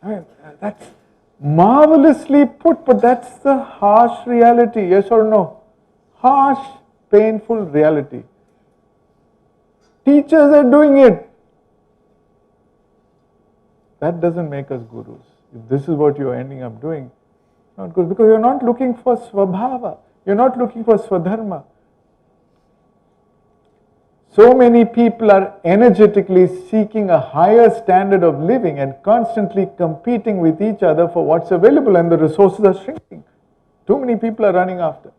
I mean, that's marvelously put, but that's the harsh reality, yes or no? Harsh, painful reality. Teachers are doing it. That doesn't make us gurus. If this is what you're ending up doing, not good, because you're not looking for svabhava, you're not looking for swadharma. So many people are energetically seeking a higher standard of living and constantly competing with each other for what's available, and the resources are shrinking. Too many people are running after.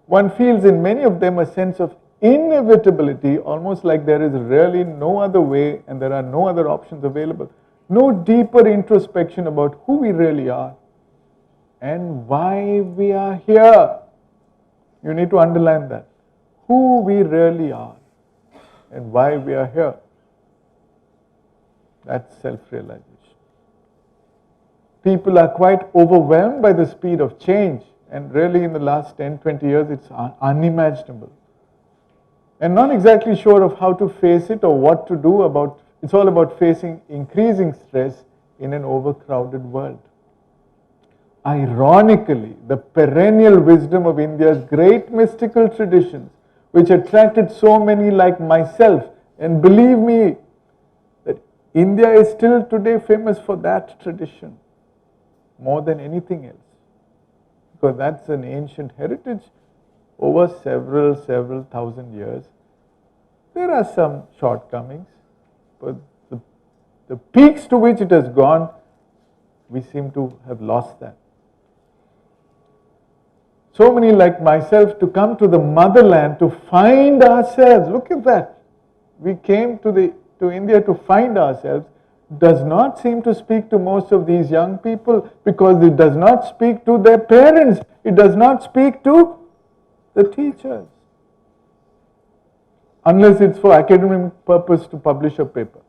One feels in many of them a sense of inevitability, almost like there is really no other way and there are no other options available. No deeper introspection about who we really are and why we are here. You need to underline that. Who we really are and why we are here. That's self-realization. People are quite overwhelmed by the speed of change, and really in the last 10, 20 years it's unimaginable. And not exactly sure of how to face it or what to do about. It's all about facing increasing stress in an overcrowded world. Ironically, the perennial wisdom of India's great mystical traditions, which attracted so many like myself, and believe me, that India is still today famous for that tradition more than anything else, because that's an ancient heritage over several thousand years. There are some shortcomings, but the peaks to which it has gone, we seem to have lost that. So many like myself to come to the motherland to find ourselves. Look at that. We came to India to find ourselves. Does not seem to speak to most of these young people, because it does not speak to their parents. It does not speak to the teachers. Unless it's for academic purpose to publish a paper,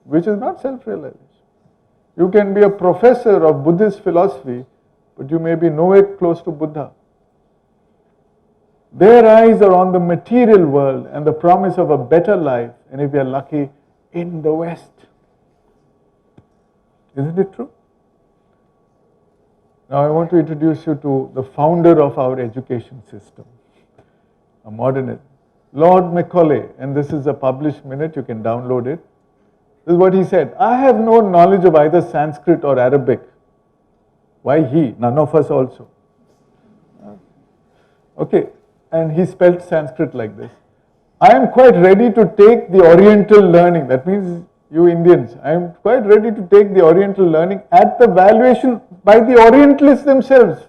which is not self-realization. You can be a professor of Buddhist philosophy, but you may be nowhere close to Buddha. Their eyes are on the material world and the promise of a better life, and if we are lucky, in the West. Isn't it true? Now I want to introduce you to the founder of our education system, a modernist, Lord Macaulay, and this is a published minute, you can download it. This is what he said: I have no knowledge of either Sanskrit or Arabic. Why he? None of us also. Okay, and he spelled Sanskrit like this: I am quite ready to take the Oriental learning. That means you Indians, I am quite ready to take the Oriental learning at the valuation by the Orientalists themselves.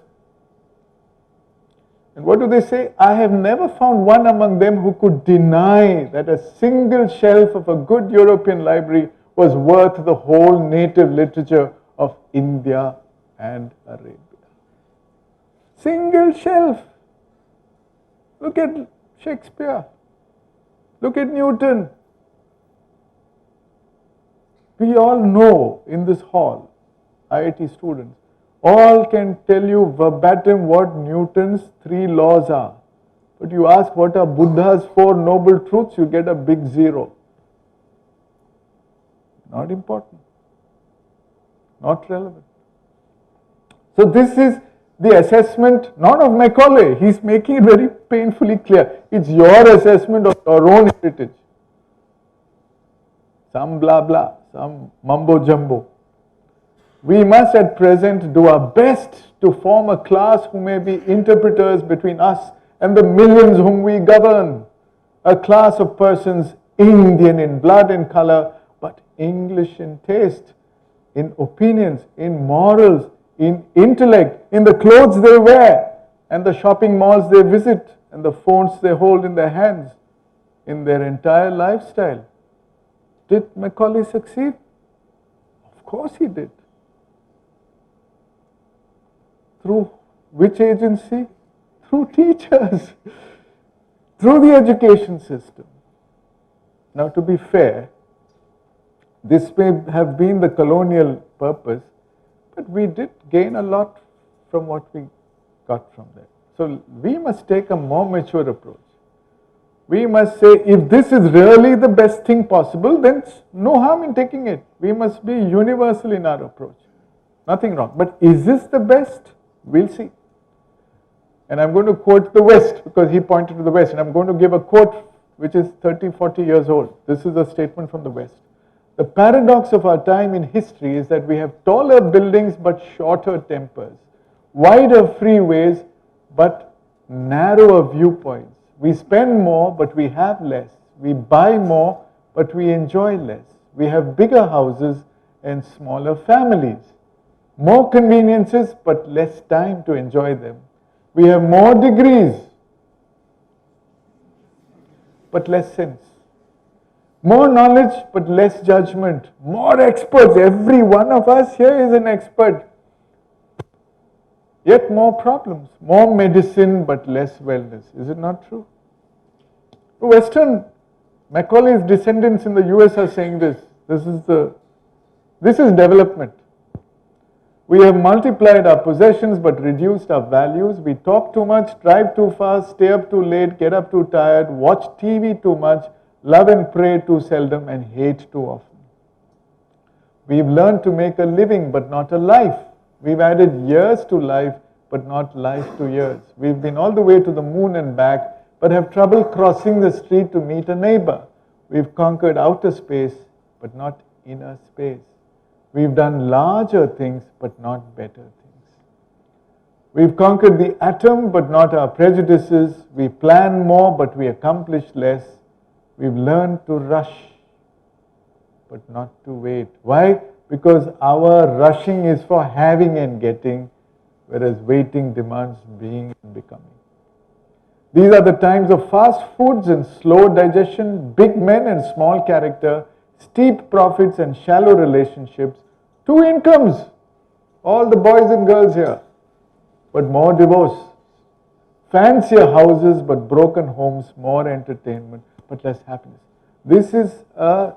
And what do they say? I have never found one among them who could deny that a single shelf of a good European library was worth the whole native literature of India and Arabia. Single shelf. Look at Shakespeare. Look at Newton. We all know in this hall, IIT students, all can tell you verbatim what Newton's 3 laws are. But you ask what are Buddha's 4 noble truths, you get a big 0. Not important. Not relevant. So this is the assessment, not of Macaulay. He's making it very painfully clear. It's your assessment of your own heritage. Some blah blah, some mumbo jumbo. We must at present do our best to form a class who may be interpreters between us and the millions whom we govern. A class of persons Indian in blood and color, but English in taste, in opinions, in morals, in intellect, in the clothes they wear, and the shopping malls they visit, and the phones they hold in their hands, in their entire lifestyle. Did Macaulay succeed? Of course he did. Through which agency? Through teachers, through the education system. Now, to be fair, this may have been the colonial purpose, but we did gain a lot from what we got from there. So we must take a more mature approach. We must say, if this is really the best thing possible, then no harm in taking it. We must be universal in our approach. Nothing wrong. But is this the best? We'll see. And I'm going to quote the West, because he pointed to the West, and I'm going to give a quote which is 30, 40 years old. This is a statement from the West. The paradox of our time in history is that we have taller buildings but shorter tempers, wider freeways but narrower viewpoints. We spend more but we have less. We buy more but we enjoy less. We have bigger houses and smaller families. More conveniences but less time to enjoy them. We have more degrees but less sense. More knowledge but less judgment. More experts. Every one of us here is an expert. Yet more problems. More medicine but less wellness. Is it not true? The Macaulay's descendants in the US are saying this. This is development. We have multiplied our possessions but reduced our values. We talk too much, drive too fast, stay up too late, get up too tired, watch TV too much, love and pray too seldom, and hate too often. We've learned to make a living but not a life. We've added years to life but not life to years. We've been all the way to the moon and back but have trouble crossing the street to meet a neighbor. We've conquered outer space but not inner space. We've done larger things but not better things. We've conquered the atom but not our prejudices. We plan more but we accomplish less. We've learned to rush but not to wait. Why? Because our rushing is for having and getting, whereas waiting demands being and becoming. These are the times of fast foods and slow digestion, big men and small character, steep profits and shallow relationships, 2 incomes, all the boys and girls here, but more divorce, fancier houses but broken homes, more entertainment but less happiness. This is a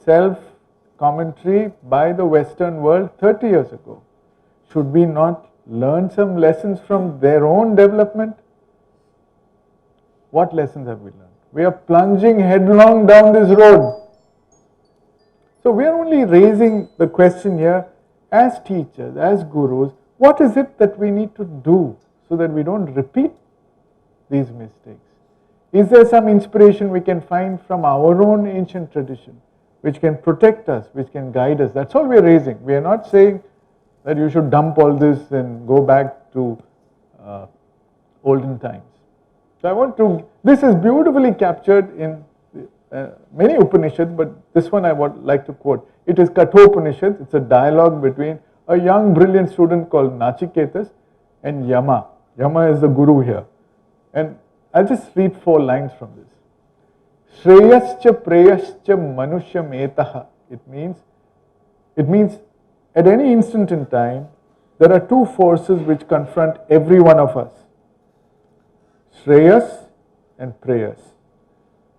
self-commentary by the Western world 30 years ago. Should we not learn some lessons from their own development? What lessons have we learned? We are plunging headlong down this road. So we are only raising the question here as teachers, as gurus, what is it that we need to do so that we don't repeat these mistakes? Is there some inspiration we can find from our own ancient tradition which can protect us, which can guide us? That's all we are raising. We are not saying that you should dump all this and go back to olden times. So this is beautifully captured in many Upanishads, but this one I would like to quote. It is Kathopanishad. It's a dialogue between a young brilliant student called Nachiketas and Yama. Yama is the guru here. And I'll just read 4 lines from this. Shreyascha preyascha manushyam etaha. It means at any instant in time, there are 2 forces which confront every one of us. Shreyas and prayas.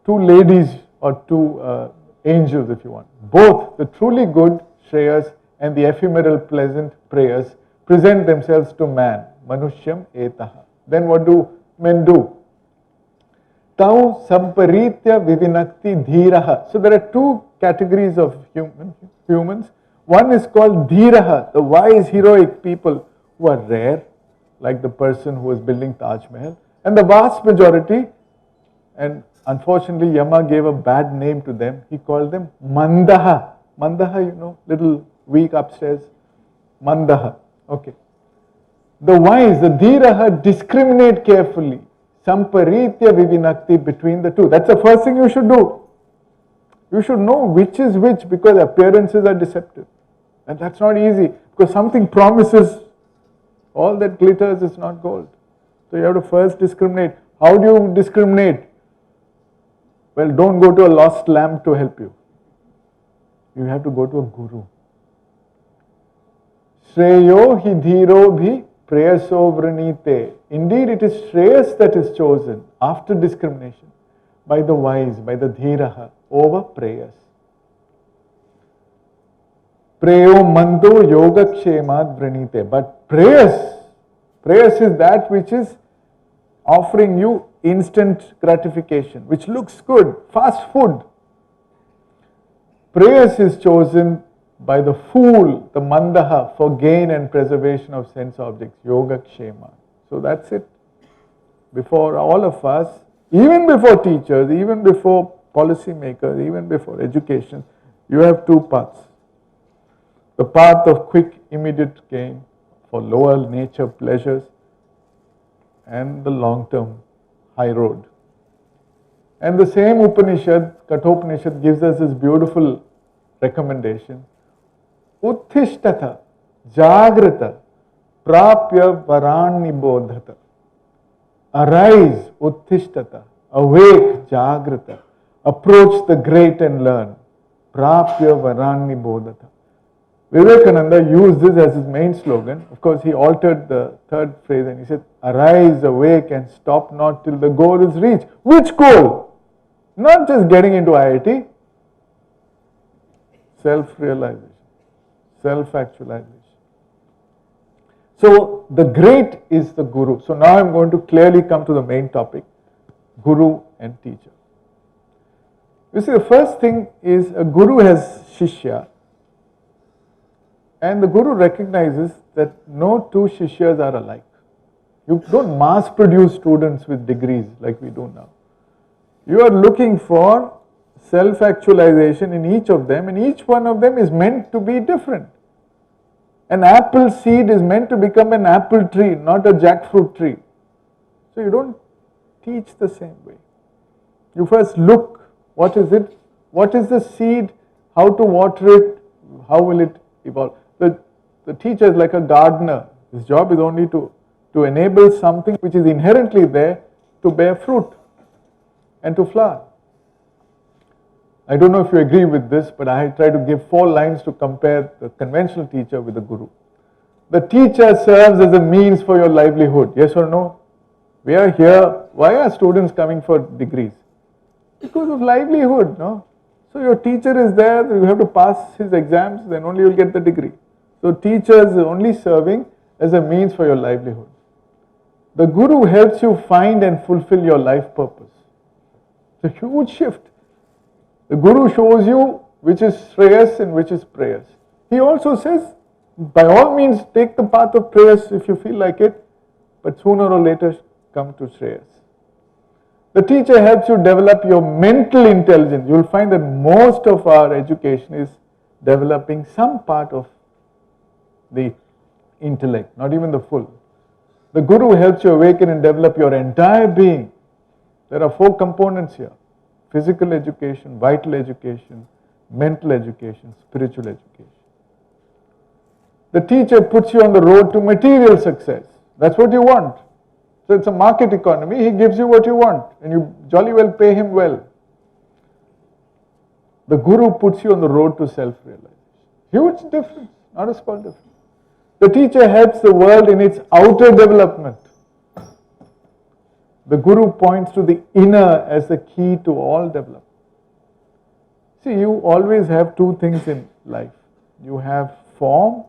2 ladies or 2 angels, if you want. Both the truly good Shreyas and the ephemeral pleasant prayers present themselves to man. Manushyam etaha. Then what do men do? Tau samparitya vivinakti dhiraha. So there are 2 categories of humans. One is called dhiraha, the wise heroic people who are rare, like the person who was building Taj Mahal. And the vast majority, and unfortunately Yama gave a bad name to them, he called them mandaha. Mandaha, little weak upstairs. Mandaha. Okay. The wise, the dhiraha, discriminate carefully. Samparitya vivinakti between the 2. That's the first thing you should do. You should know which is which, because appearances are deceptive. And that's not easy, because something promises All that glitters is not gold. So you have to first discriminate. How do you discriminate? Well, don't go to a lost lamb to help you. You have to go to a guru. Shreyo hi dhiro bhi preyaso vranite. Indeed, it is Shreyas that is chosen after discrimination by the wise, by the dhiraha, over prayas. Preyo mando yoga kshemad vranite. But prayas is that which is offering you instant gratification, which looks good, fast food. Prayas is chosen by the fool, the mandaha, for gain and preservation of sense objects, yoga kshema. So that's it. Before all of us, even before teachers, even before policy makers, even before education, you have two paths. The path of quick, immediate gain for lower nature pleasures, and the long-term high road. And the same Upanishad, Kathopanishad, gives us this beautiful recommendation. Utthishtata jagrata prapya varani bodhata. Arise, utthishtata, awake, jagrata. Approach the great and learn. Prapya varani bodhata. Vivekananda used this as his main slogan. Of course, he altered the third phrase and he said, arise, awake, and stop not till the goal is reached. Which goal? Not just getting into IIT. Self-realization, self-actualization. So, the great is the guru. So, now I am going to clearly come to the main topic, guru and teacher. You see, the first thing is a guru has shishya. And the guru recognizes that no two shishyas are alike. You don't mass produce students with degrees like we do now. You are looking for self-actualization in each of them, and each one of them is meant to be different. An apple seed is meant to become an apple tree, not a jackfruit tree. So you don't teach the same way. You first look, what is it? What is the seed? How to water it? How will it evolve? The teacher is like a gardener. His job is only to enable something which is inherently there to bear fruit and to flower. I don't know if you agree with this, but I try to give 4 lines to compare the conventional teacher with the guru. The teacher serves as a means for your livelihood. Yes or no? We are here. Why are students coming for degrees? Because of livelihood, no? So your teacher is there, you have to pass his exams, then only you will get the degree. So teacher is only serving as a means for your livelihood. The guru helps you find and fulfill your life purpose. It's a huge shift. The guru shows you which is Shreyas and which is prayers. He also says, by all means take the path of prayers if you feel like it, but sooner or later come to Shreyas. The teacher helps you develop your mental intelligence. You will find that most of our education is developing some part of the intellect, not even the full. The guru helps you awaken and develop your entire being. There are 4 components here: physical education, vital education, mental education, spiritual education. The teacher puts you on the road to material success. That's what you want. So it's a market economy. He gives you what you want and you jolly well pay him well. The guru puts you on the road to self-realization. Huge difference, not a small difference. The teacher helps the world in its outer development. The guru points to the inner as the key to all development. See, you always have 2 things in life. You have form,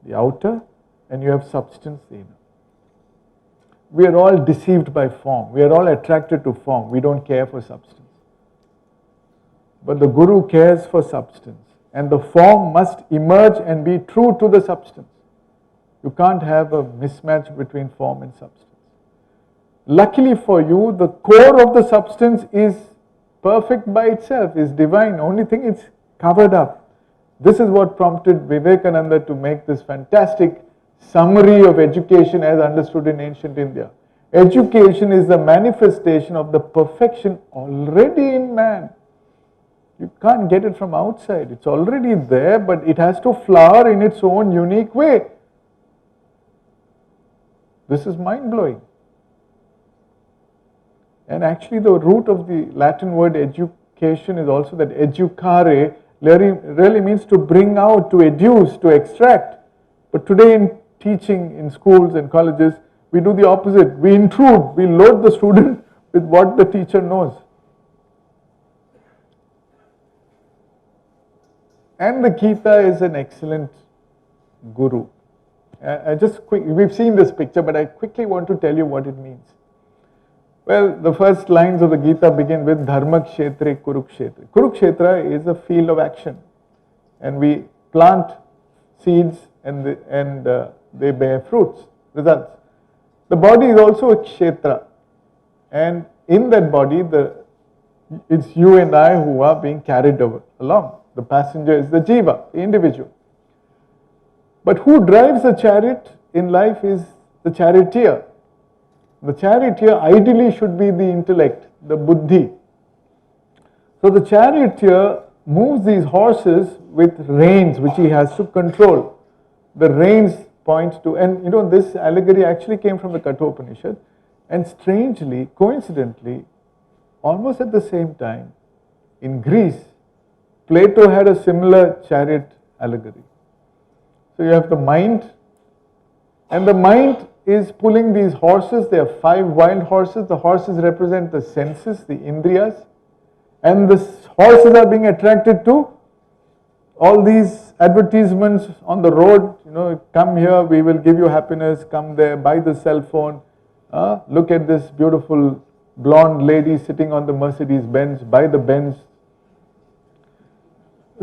the outer, and you have substance, the inner. We are all deceived by form. We are all attracted to form. We don't care for substance. But the guru cares for substance. And the form must emerge and be true to the substance. You can't have a mismatch between form and substance. Luckily for you, the core of the substance is perfect by itself, is divine. Only thing it's covered up. This is what prompted Vivekananda to make this fantastic summary of education as understood in ancient India. Education is the manifestation of the perfection already in man. You can't get it from outside. It's already there, but it has to flower in its own unique way. This is mind-blowing. And actually the root of the Latin word education is also that educare really means to bring out, to educe, to extract. But today in teaching in schools and colleges, we do the opposite. We intrude, we load the student with what the teacher knows. And the Gita is an excellent guru. We've seen this picture, but I quickly want to tell you what it means. Well, the first lines of the Gita begin with Dharma Kshetre Kurukshetra. Kurukshetra is a field of action, and we plant seeds and they bear fruits, results. The body is also a kshetra, and in that body, it's you and I who are being carried along. The passenger is the jiva, the individual. But who drives the chariot in life is the charioteer. The charioteer ideally should be the intellect, the buddhi. So the charioteer moves these horses with reins which he has to control. The reins point to, and this allegory actually came from the Kathopanishad, and strangely, coincidentally, almost at the same time, in Greece, Plato had a similar chariot allegory. So you have the mind, and the mind is pulling these horses. There are 5 wild horses. The horses represent the senses, the indriyas, and the horses are being attracted to all these advertisements on the road. Come here, we will give you happiness. Come there, buy the cell phone. Look at this beautiful blonde lady sitting on the Mercedes Benz. Buy the Benz.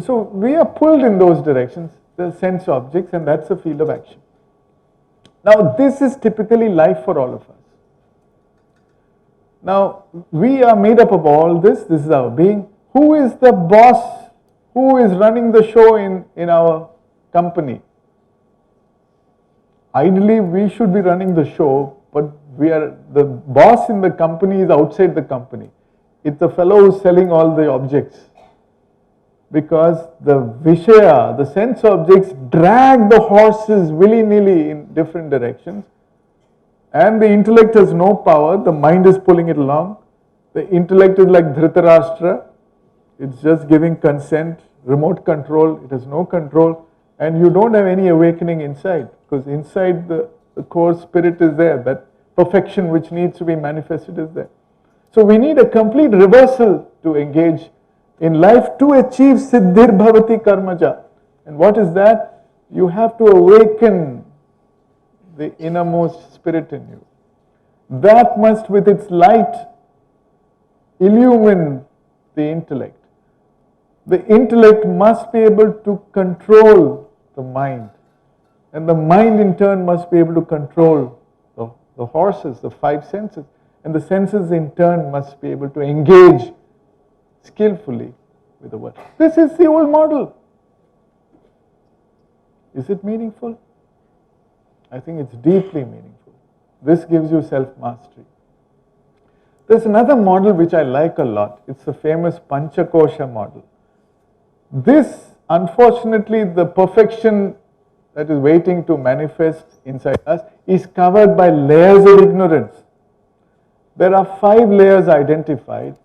So we are pulled in those directions, the sense objects, and that's the field of action. Now this is typically life for all of us. Now we are made up of all this. This is our being. Who is the boss? Who is running the show in our company? Ideally we should be running the show, but the boss in the company is outside the company. It's the fellow who's selling all the objects. Because the Vishaya, the sense objects, drag the horses willy-nilly in different directions, and the intellect has no power. The mind is pulling it along. The intellect is like Dhritarashtra. It's just giving consent, remote control. It has no control, and you don't have any awakening inside, because inside the core spirit is there. That perfection which needs to be manifested is there. So we need a complete reversal to engage in life to achieve Siddhir Bhavati Karmaja. And what is that? You have to awaken the innermost spirit in you. That must, with its light, illumine the intellect. The intellect must be able to control the mind. And the mind in turn must be able to control the horses, the 5 senses. And the senses in turn must be able to engage skillfully with the world. This is the old model. Is it meaningful? I think it's deeply meaningful. This gives you self-mastery. There's another model which I like a lot. It's the famous Panchakosha model. This, unfortunately, the perfection that is waiting to manifest inside us is covered by layers of ignorance. There are 5 layers identified.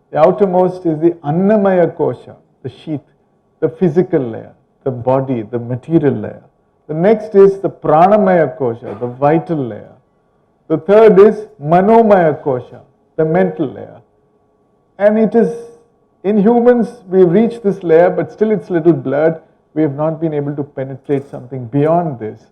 The outermost is the Annamaya Kosha, the sheath, the physical layer, the body, the material layer. The next is the Pranamaya Kosha, the vital layer. The third is Manomaya Kosha, the mental layer. And it is, in humans, we've reached this layer, but still it's a little blurred. We have not been able to penetrate something beyond this.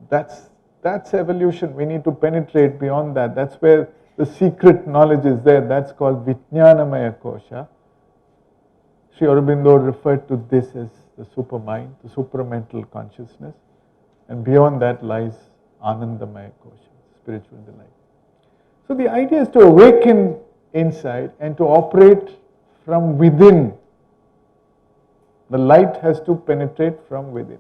That's evolution. We need to penetrate beyond that. That's where the secret knowledge is there. That's called Vijnanamaya Kosha. Sri Aurobindo referred to this as the supermind, the supramental consciousness. And beyond that lies Anandamaya Kosha, spiritual delight. So the idea is to awaken inside and to operate from within. The light has to penetrate from within.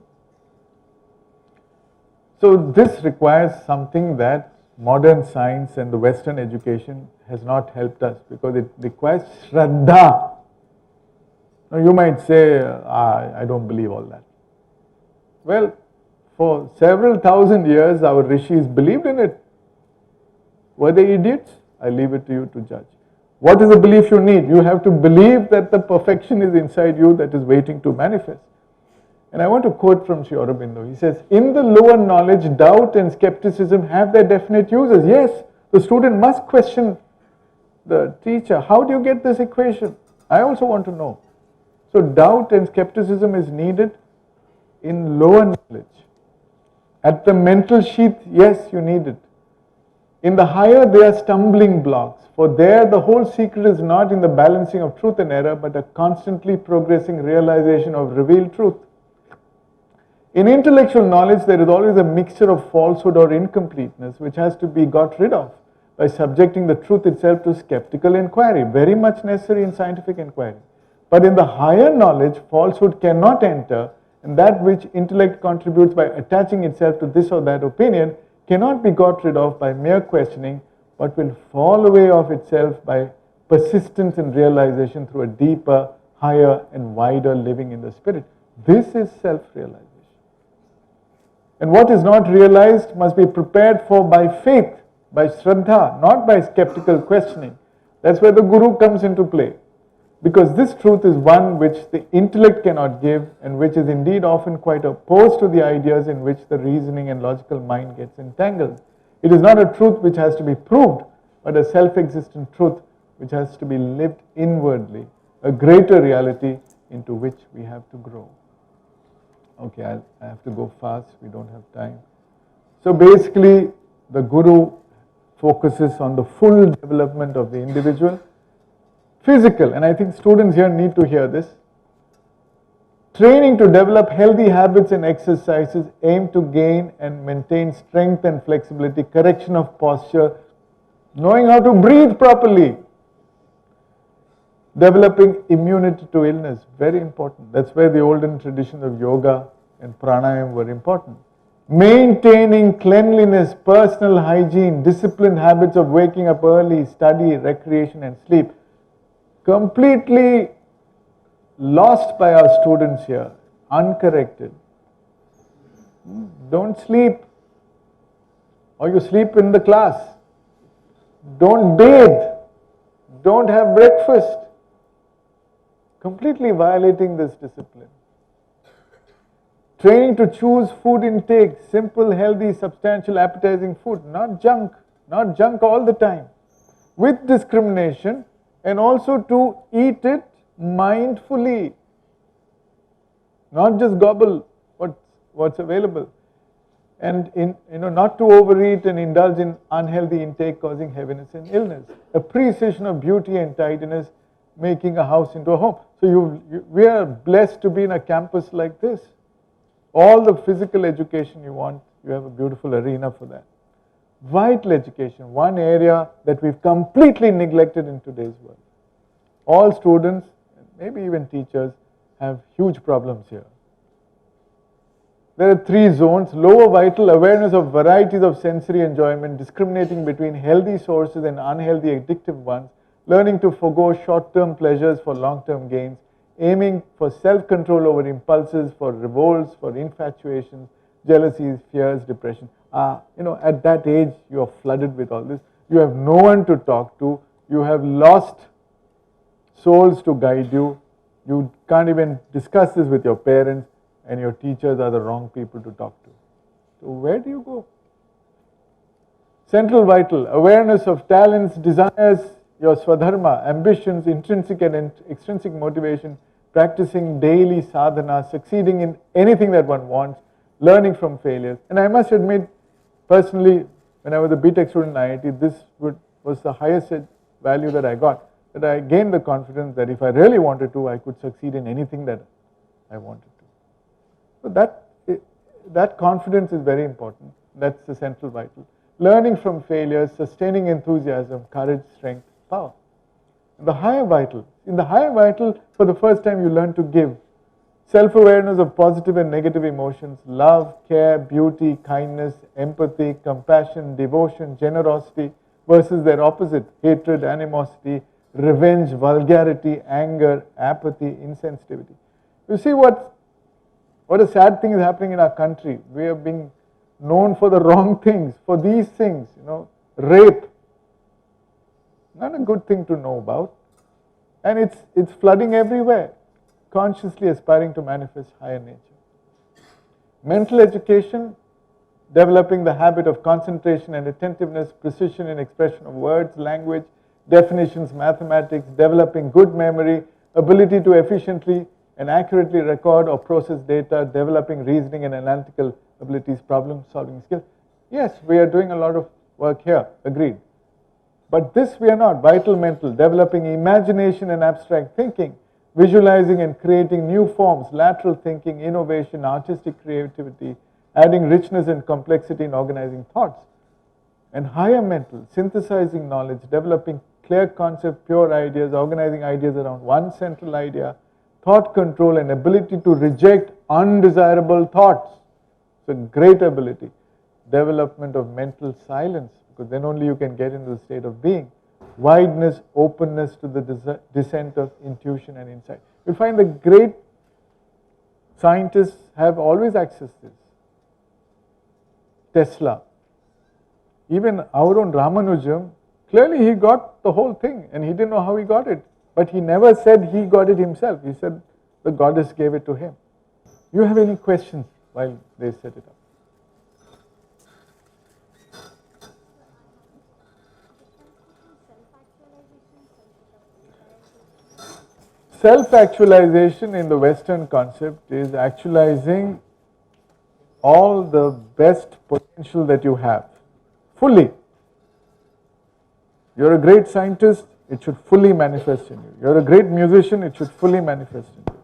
So this requires something that modern science and the Western education has not helped us, because it requires Shraddha. Now you might say, I don't believe all that. Well, for several thousand years our rishis believed in it. Were they idiots? I leave it to you to judge. What is the belief you need? You have to believe that the perfection is inside you that is waiting to manifest. And I want to quote from Sri Aurobindo. He says, in the lower knowledge, doubt and skepticism have their definite uses. Yes, the student must question the teacher. How do you get this equation? I also want to know. So doubt and skepticism is needed in lower knowledge. At the mental sheath, yes, you need it. In the higher, they are stumbling blocks. For there, the whole secret is not in the balancing of truth and error, but a constantly progressing realization of revealed truth. In intellectual knowledge, there is always a mixture of falsehood or incompleteness which has to be got rid of by subjecting the truth itself to skeptical inquiry, very much necessary in scientific inquiry. But in the higher knowledge, falsehood cannot enter, and that which intellect contributes by attaching itself to this or that opinion cannot be got rid of by mere questioning, but will fall away of itself by persistence in realization through a deeper, higher, and wider living in the spirit. This is self-realization. And what is not realized must be prepared for by faith, by shraddha, not by skeptical questioning. That's where the guru comes into play. Because this truth is one which the intellect cannot give, and which is indeed often quite opposed to the ideas in which the reasoning and logical mind gets entangled. It is not a truth which has to be proved, but a self-existent truth which has to be lived inwardly, a greater reality into which we have to grow. Okay, I have to go fast, we don't have time. So basically, the guru focuses on the full development of the individual. Physical, and I think students here need to hear this. Training to develop healthy habits and exercises aim to gain and maintain strength and flexibility, correction of posture, knowing how to breathe properly, developing immunity to illness, very important. That's where the olden traditions of yoga and pranayama were important. Maintaining cleanliness, personal hygiene, disciplined habits of waking up early, study, recreation and sleep. Completely lost by our students here, uncorrected. Don't sleep, or you sleep in the class. Don't bathe, don't have breakfast. Completely violating this discipline. Training to choose food intake, simple, healthy, substantial, appetizing food, not junk all the time, with discrimination, and also to eat it mindfully, not just gobble what's available, and not to overeat and indulge in unhealthy intake causing heaviness and illness. Appreciation of beauty and tidiness, making a house into a home. So we are blessed to be in a campus like this. All the physical education you want, you have a beautiful arena for that. Vital education, one area that we've completely neglected in today's world. All students, maybe even teachers, have huge problems here. There are three zones: lower vital, awareness of varieties of sensory enjoyment, discriminating between healthy sources and unhealthy addictive ones, learning to forego short-term pleasures for long-term gains, aiming for self-control over impulses, for revolts, for infatuations, jealousies, fears, depression. At that age, you are flooded with all this. You have no one to talk to. You have lost souls to guide you. You can't even discuss this with your parents, and your teachers are the wrong people to talk to. So where do you go? Central vital, awareness of talents, desires, your swadharma, ambitions, intrinsic and extrinsic motivation, practicing daily sadhana, succeeding in anything that one wants, learning from failures. And I must admit, personally, when I was a BTech student in IIT, this was the highest value that I got. That I gained the confidence that if I really wanted to, I could succeed in anything that I wanted to. So that confidence is very important. That's the central vital. Learning from failures, sustaining enthusiasm, courage, strength, power. In the higher vital, for the first time you learn to give. Self-awareness of positive and negative emotions, love, care, beauty, kindness, empathy, compassion, devotion, generosity, versus their opposite, hatred, animosity, revenge, vulgarity, anger, apathy, insensitivity. You see what a sad thing is happening in our country. We are being known for the wrong things, for these things, rape, Not a good thing to know about. And it's flooding everywhere, consciously aspiring to manifest higher nature. Mental education, developing the habit of concentration and attentiveness, precision in expression of words, language, definitions, mathematics, developing good memory, ability to efficiently and accurately record or process data, developing reasoning and analytical abilities, problem solving skills. Yes, we are doing a lot of work here, agreed. But this we are not. Vital mental, developing imagination and abstract thinking, visualizing and creating new forms, lateral thinking, innovation, artistic creativity, adding richness and complexity in organizing thoughts. And higher mental, synthesizing knowledge, developing clear concept, pure ideas, organizing ideas around one central idea, thought control and ability to reject undesirable thoughts. It's a great ability. Development of mental silence, because then only you can get into the state of being. Wideness, openness to the descent of intuition and insight. We find the great scientists have always accessed this. Tesla. Even our own Ramanujam, clearly he got the whole thing and he didn't know how he got it. But he never said he got it himself. He said the goddess gave it to him. You have any questions while they set it up? Self-actualization in the Western concept is actualizing all the best potential that you have, fully. You're a great scientist, it should fully manifest in you. You're a great musician, it should fully manifest in you.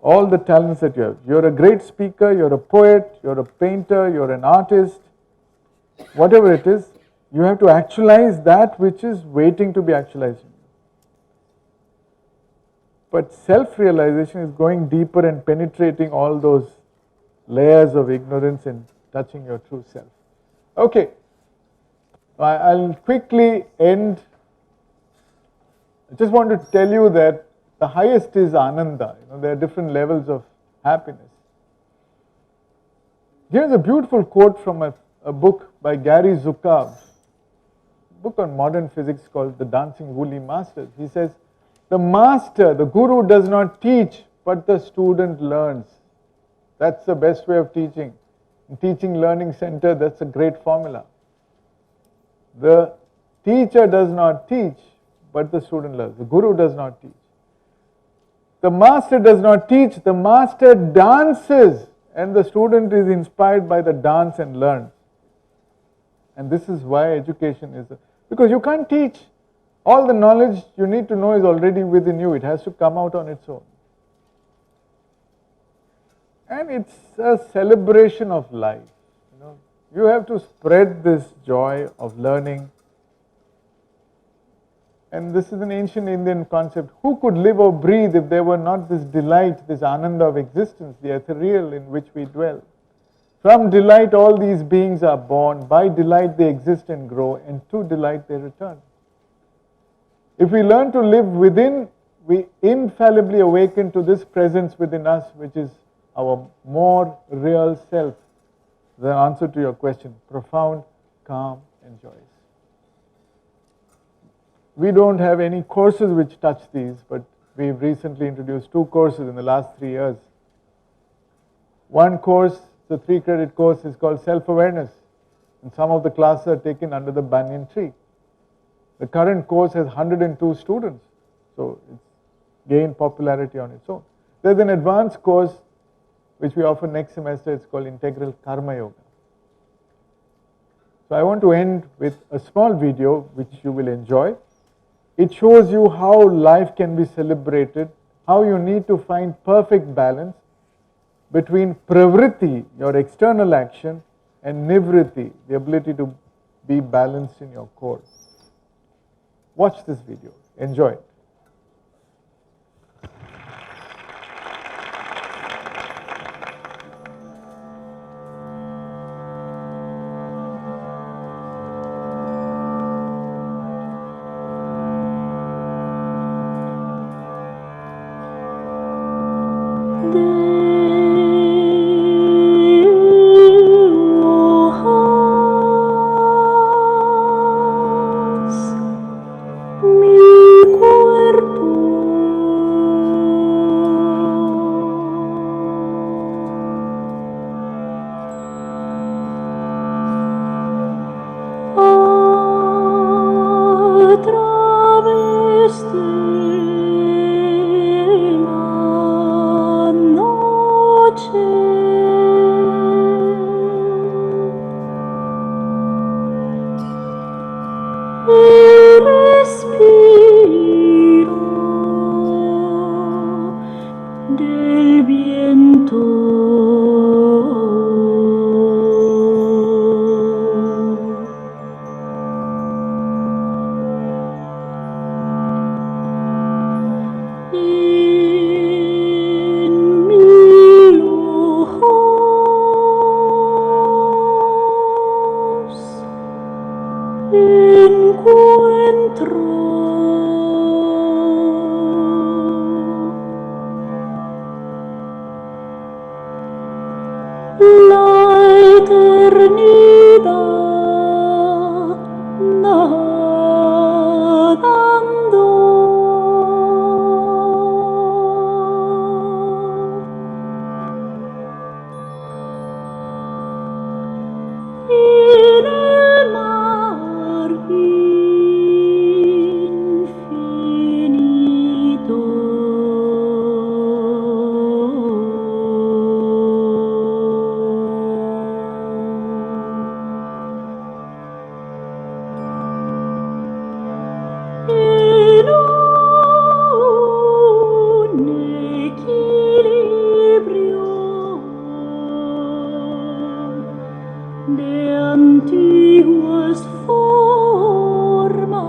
All the talents that you have. You're a great speaker, you're a poet, you're a painter, you're an artist, whatever it is, you have to actualize that which is waiting to be actualized in you. But self-realization is going deeper and penetrating all those layers of ignorance and touching your true self. Okay, I'll quickly end. I just want to tell you that the highest is Ananda. There are different levels of happiness. Here's a beautiful quote from a book by Gary Zukav, a book on modern physics called The Dancing Woolly Masters. He says, the master, the guru does not teach, but the student learns. That's the best way of teaching. In Teaching Learning Center, that's a great formula. The teacher does not teach, but the student learns. The guru does not teach. The master does not teach, the master dances, and the student is inspired by the dance and learns. And this is why education is, because you can't teach. All the knowledge you need to know is already within you. It has to come out on its own. And it's a celebration of life. You have to spread this joy of learning. And this is an ancient Indian concept. Who could live or breathe if there were not this delight, this ananda of existence, the ethereal in which we dwell? From delight all these beings are born. By delight they exist and grow, and to delight they return. If we learn to live within, we infallibly awaken to this presence within us, which is our more real self. The answer to your question, profound, calm, and joyous. We don't have any courses which touch these, but we've recently introduced 2 courses in the last 3 years. One course, the 3-credit course, is called Self-Awareness, and some of the classes are taken under the banyan tree. The current course has 102 students, so it's gained popularity on its own. There's an advanced course which we offer next semester. It's called Integral Karma Yoga. So I want to end with a small video which you will enjoy. It shows you how life can be celebrated, how you need to find perfect balance between pravritti, your external action, and nivritti, the ability to be balanced in your core. Watch this video. Enjoy it. luz de la noche. El respiro del viento. En mil ojos encuentro la eternidad nadando. En el mar infinito. En un equilibrio de antiguas formas.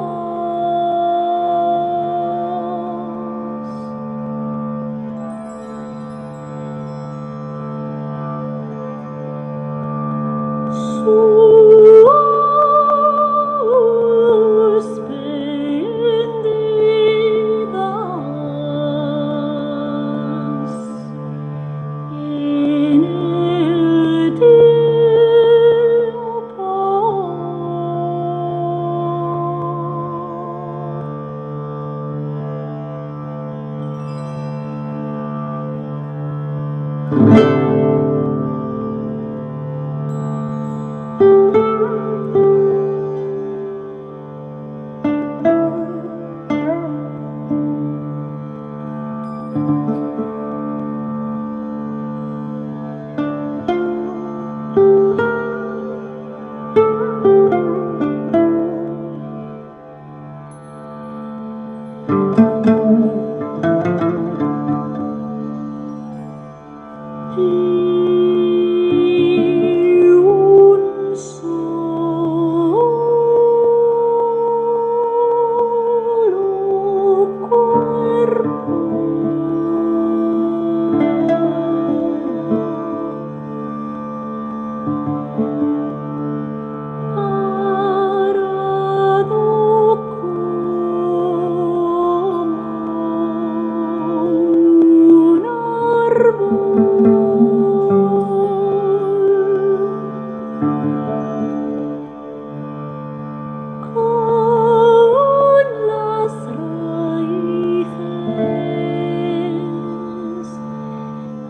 Sus pendidas en el tiempo. Y un solo cuerpo parado como un árbol con las raíces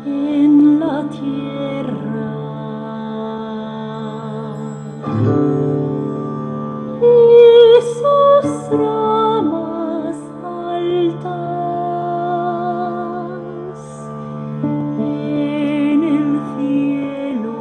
en la tierra y sus ramas altas en el cielo.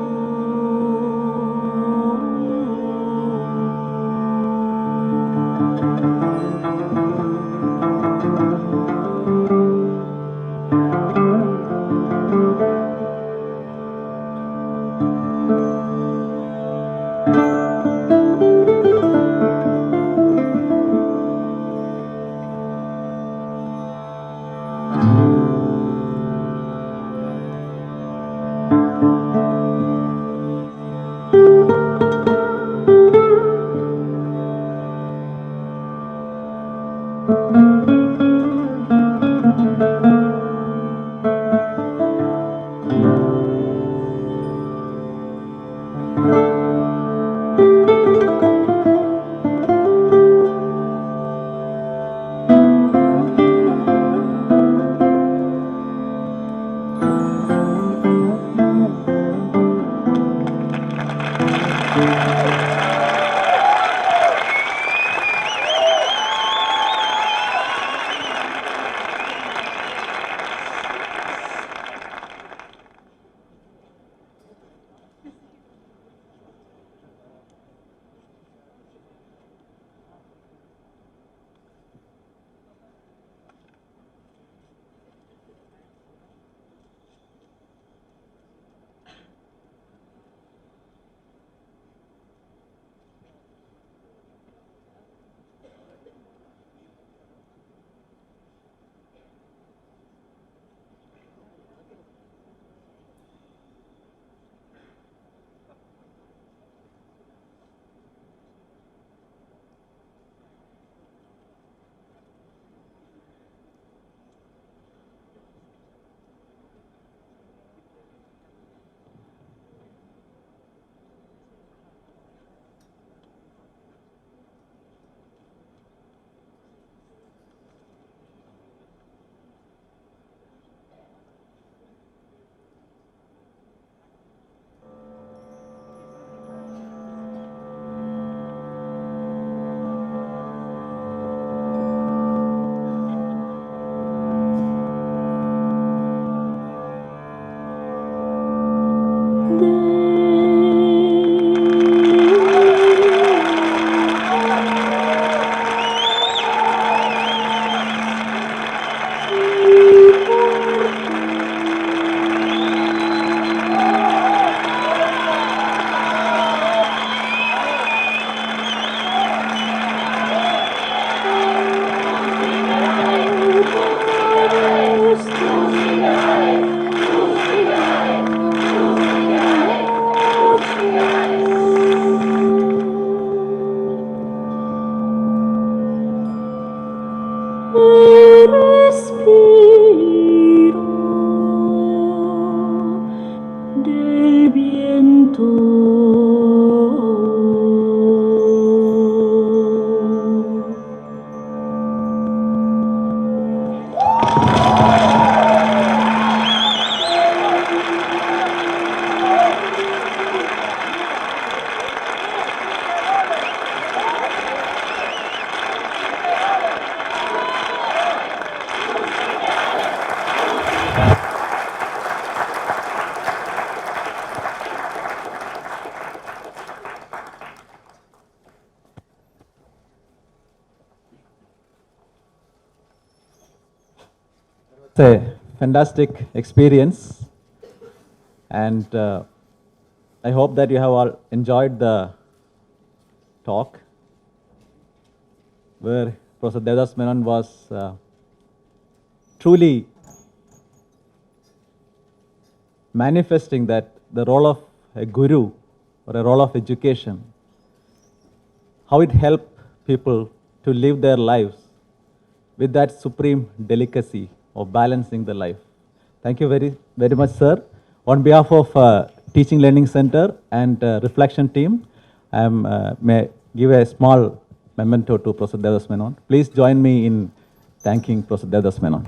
It's a fantastic experience, and I hope that you have all enjoyed the talk where Professor Devdas Menon was truly manifesting that the role of a guru or a role of education, how it helps people to live their lives with that supreme delicacy of balancing the life. Thank you very, very much, sir. On behalf of Teaching Learning Center and Reflection team, I may give a small memento to Professor Devdas Menon. Please join me in thanking Professor Devdas Menon.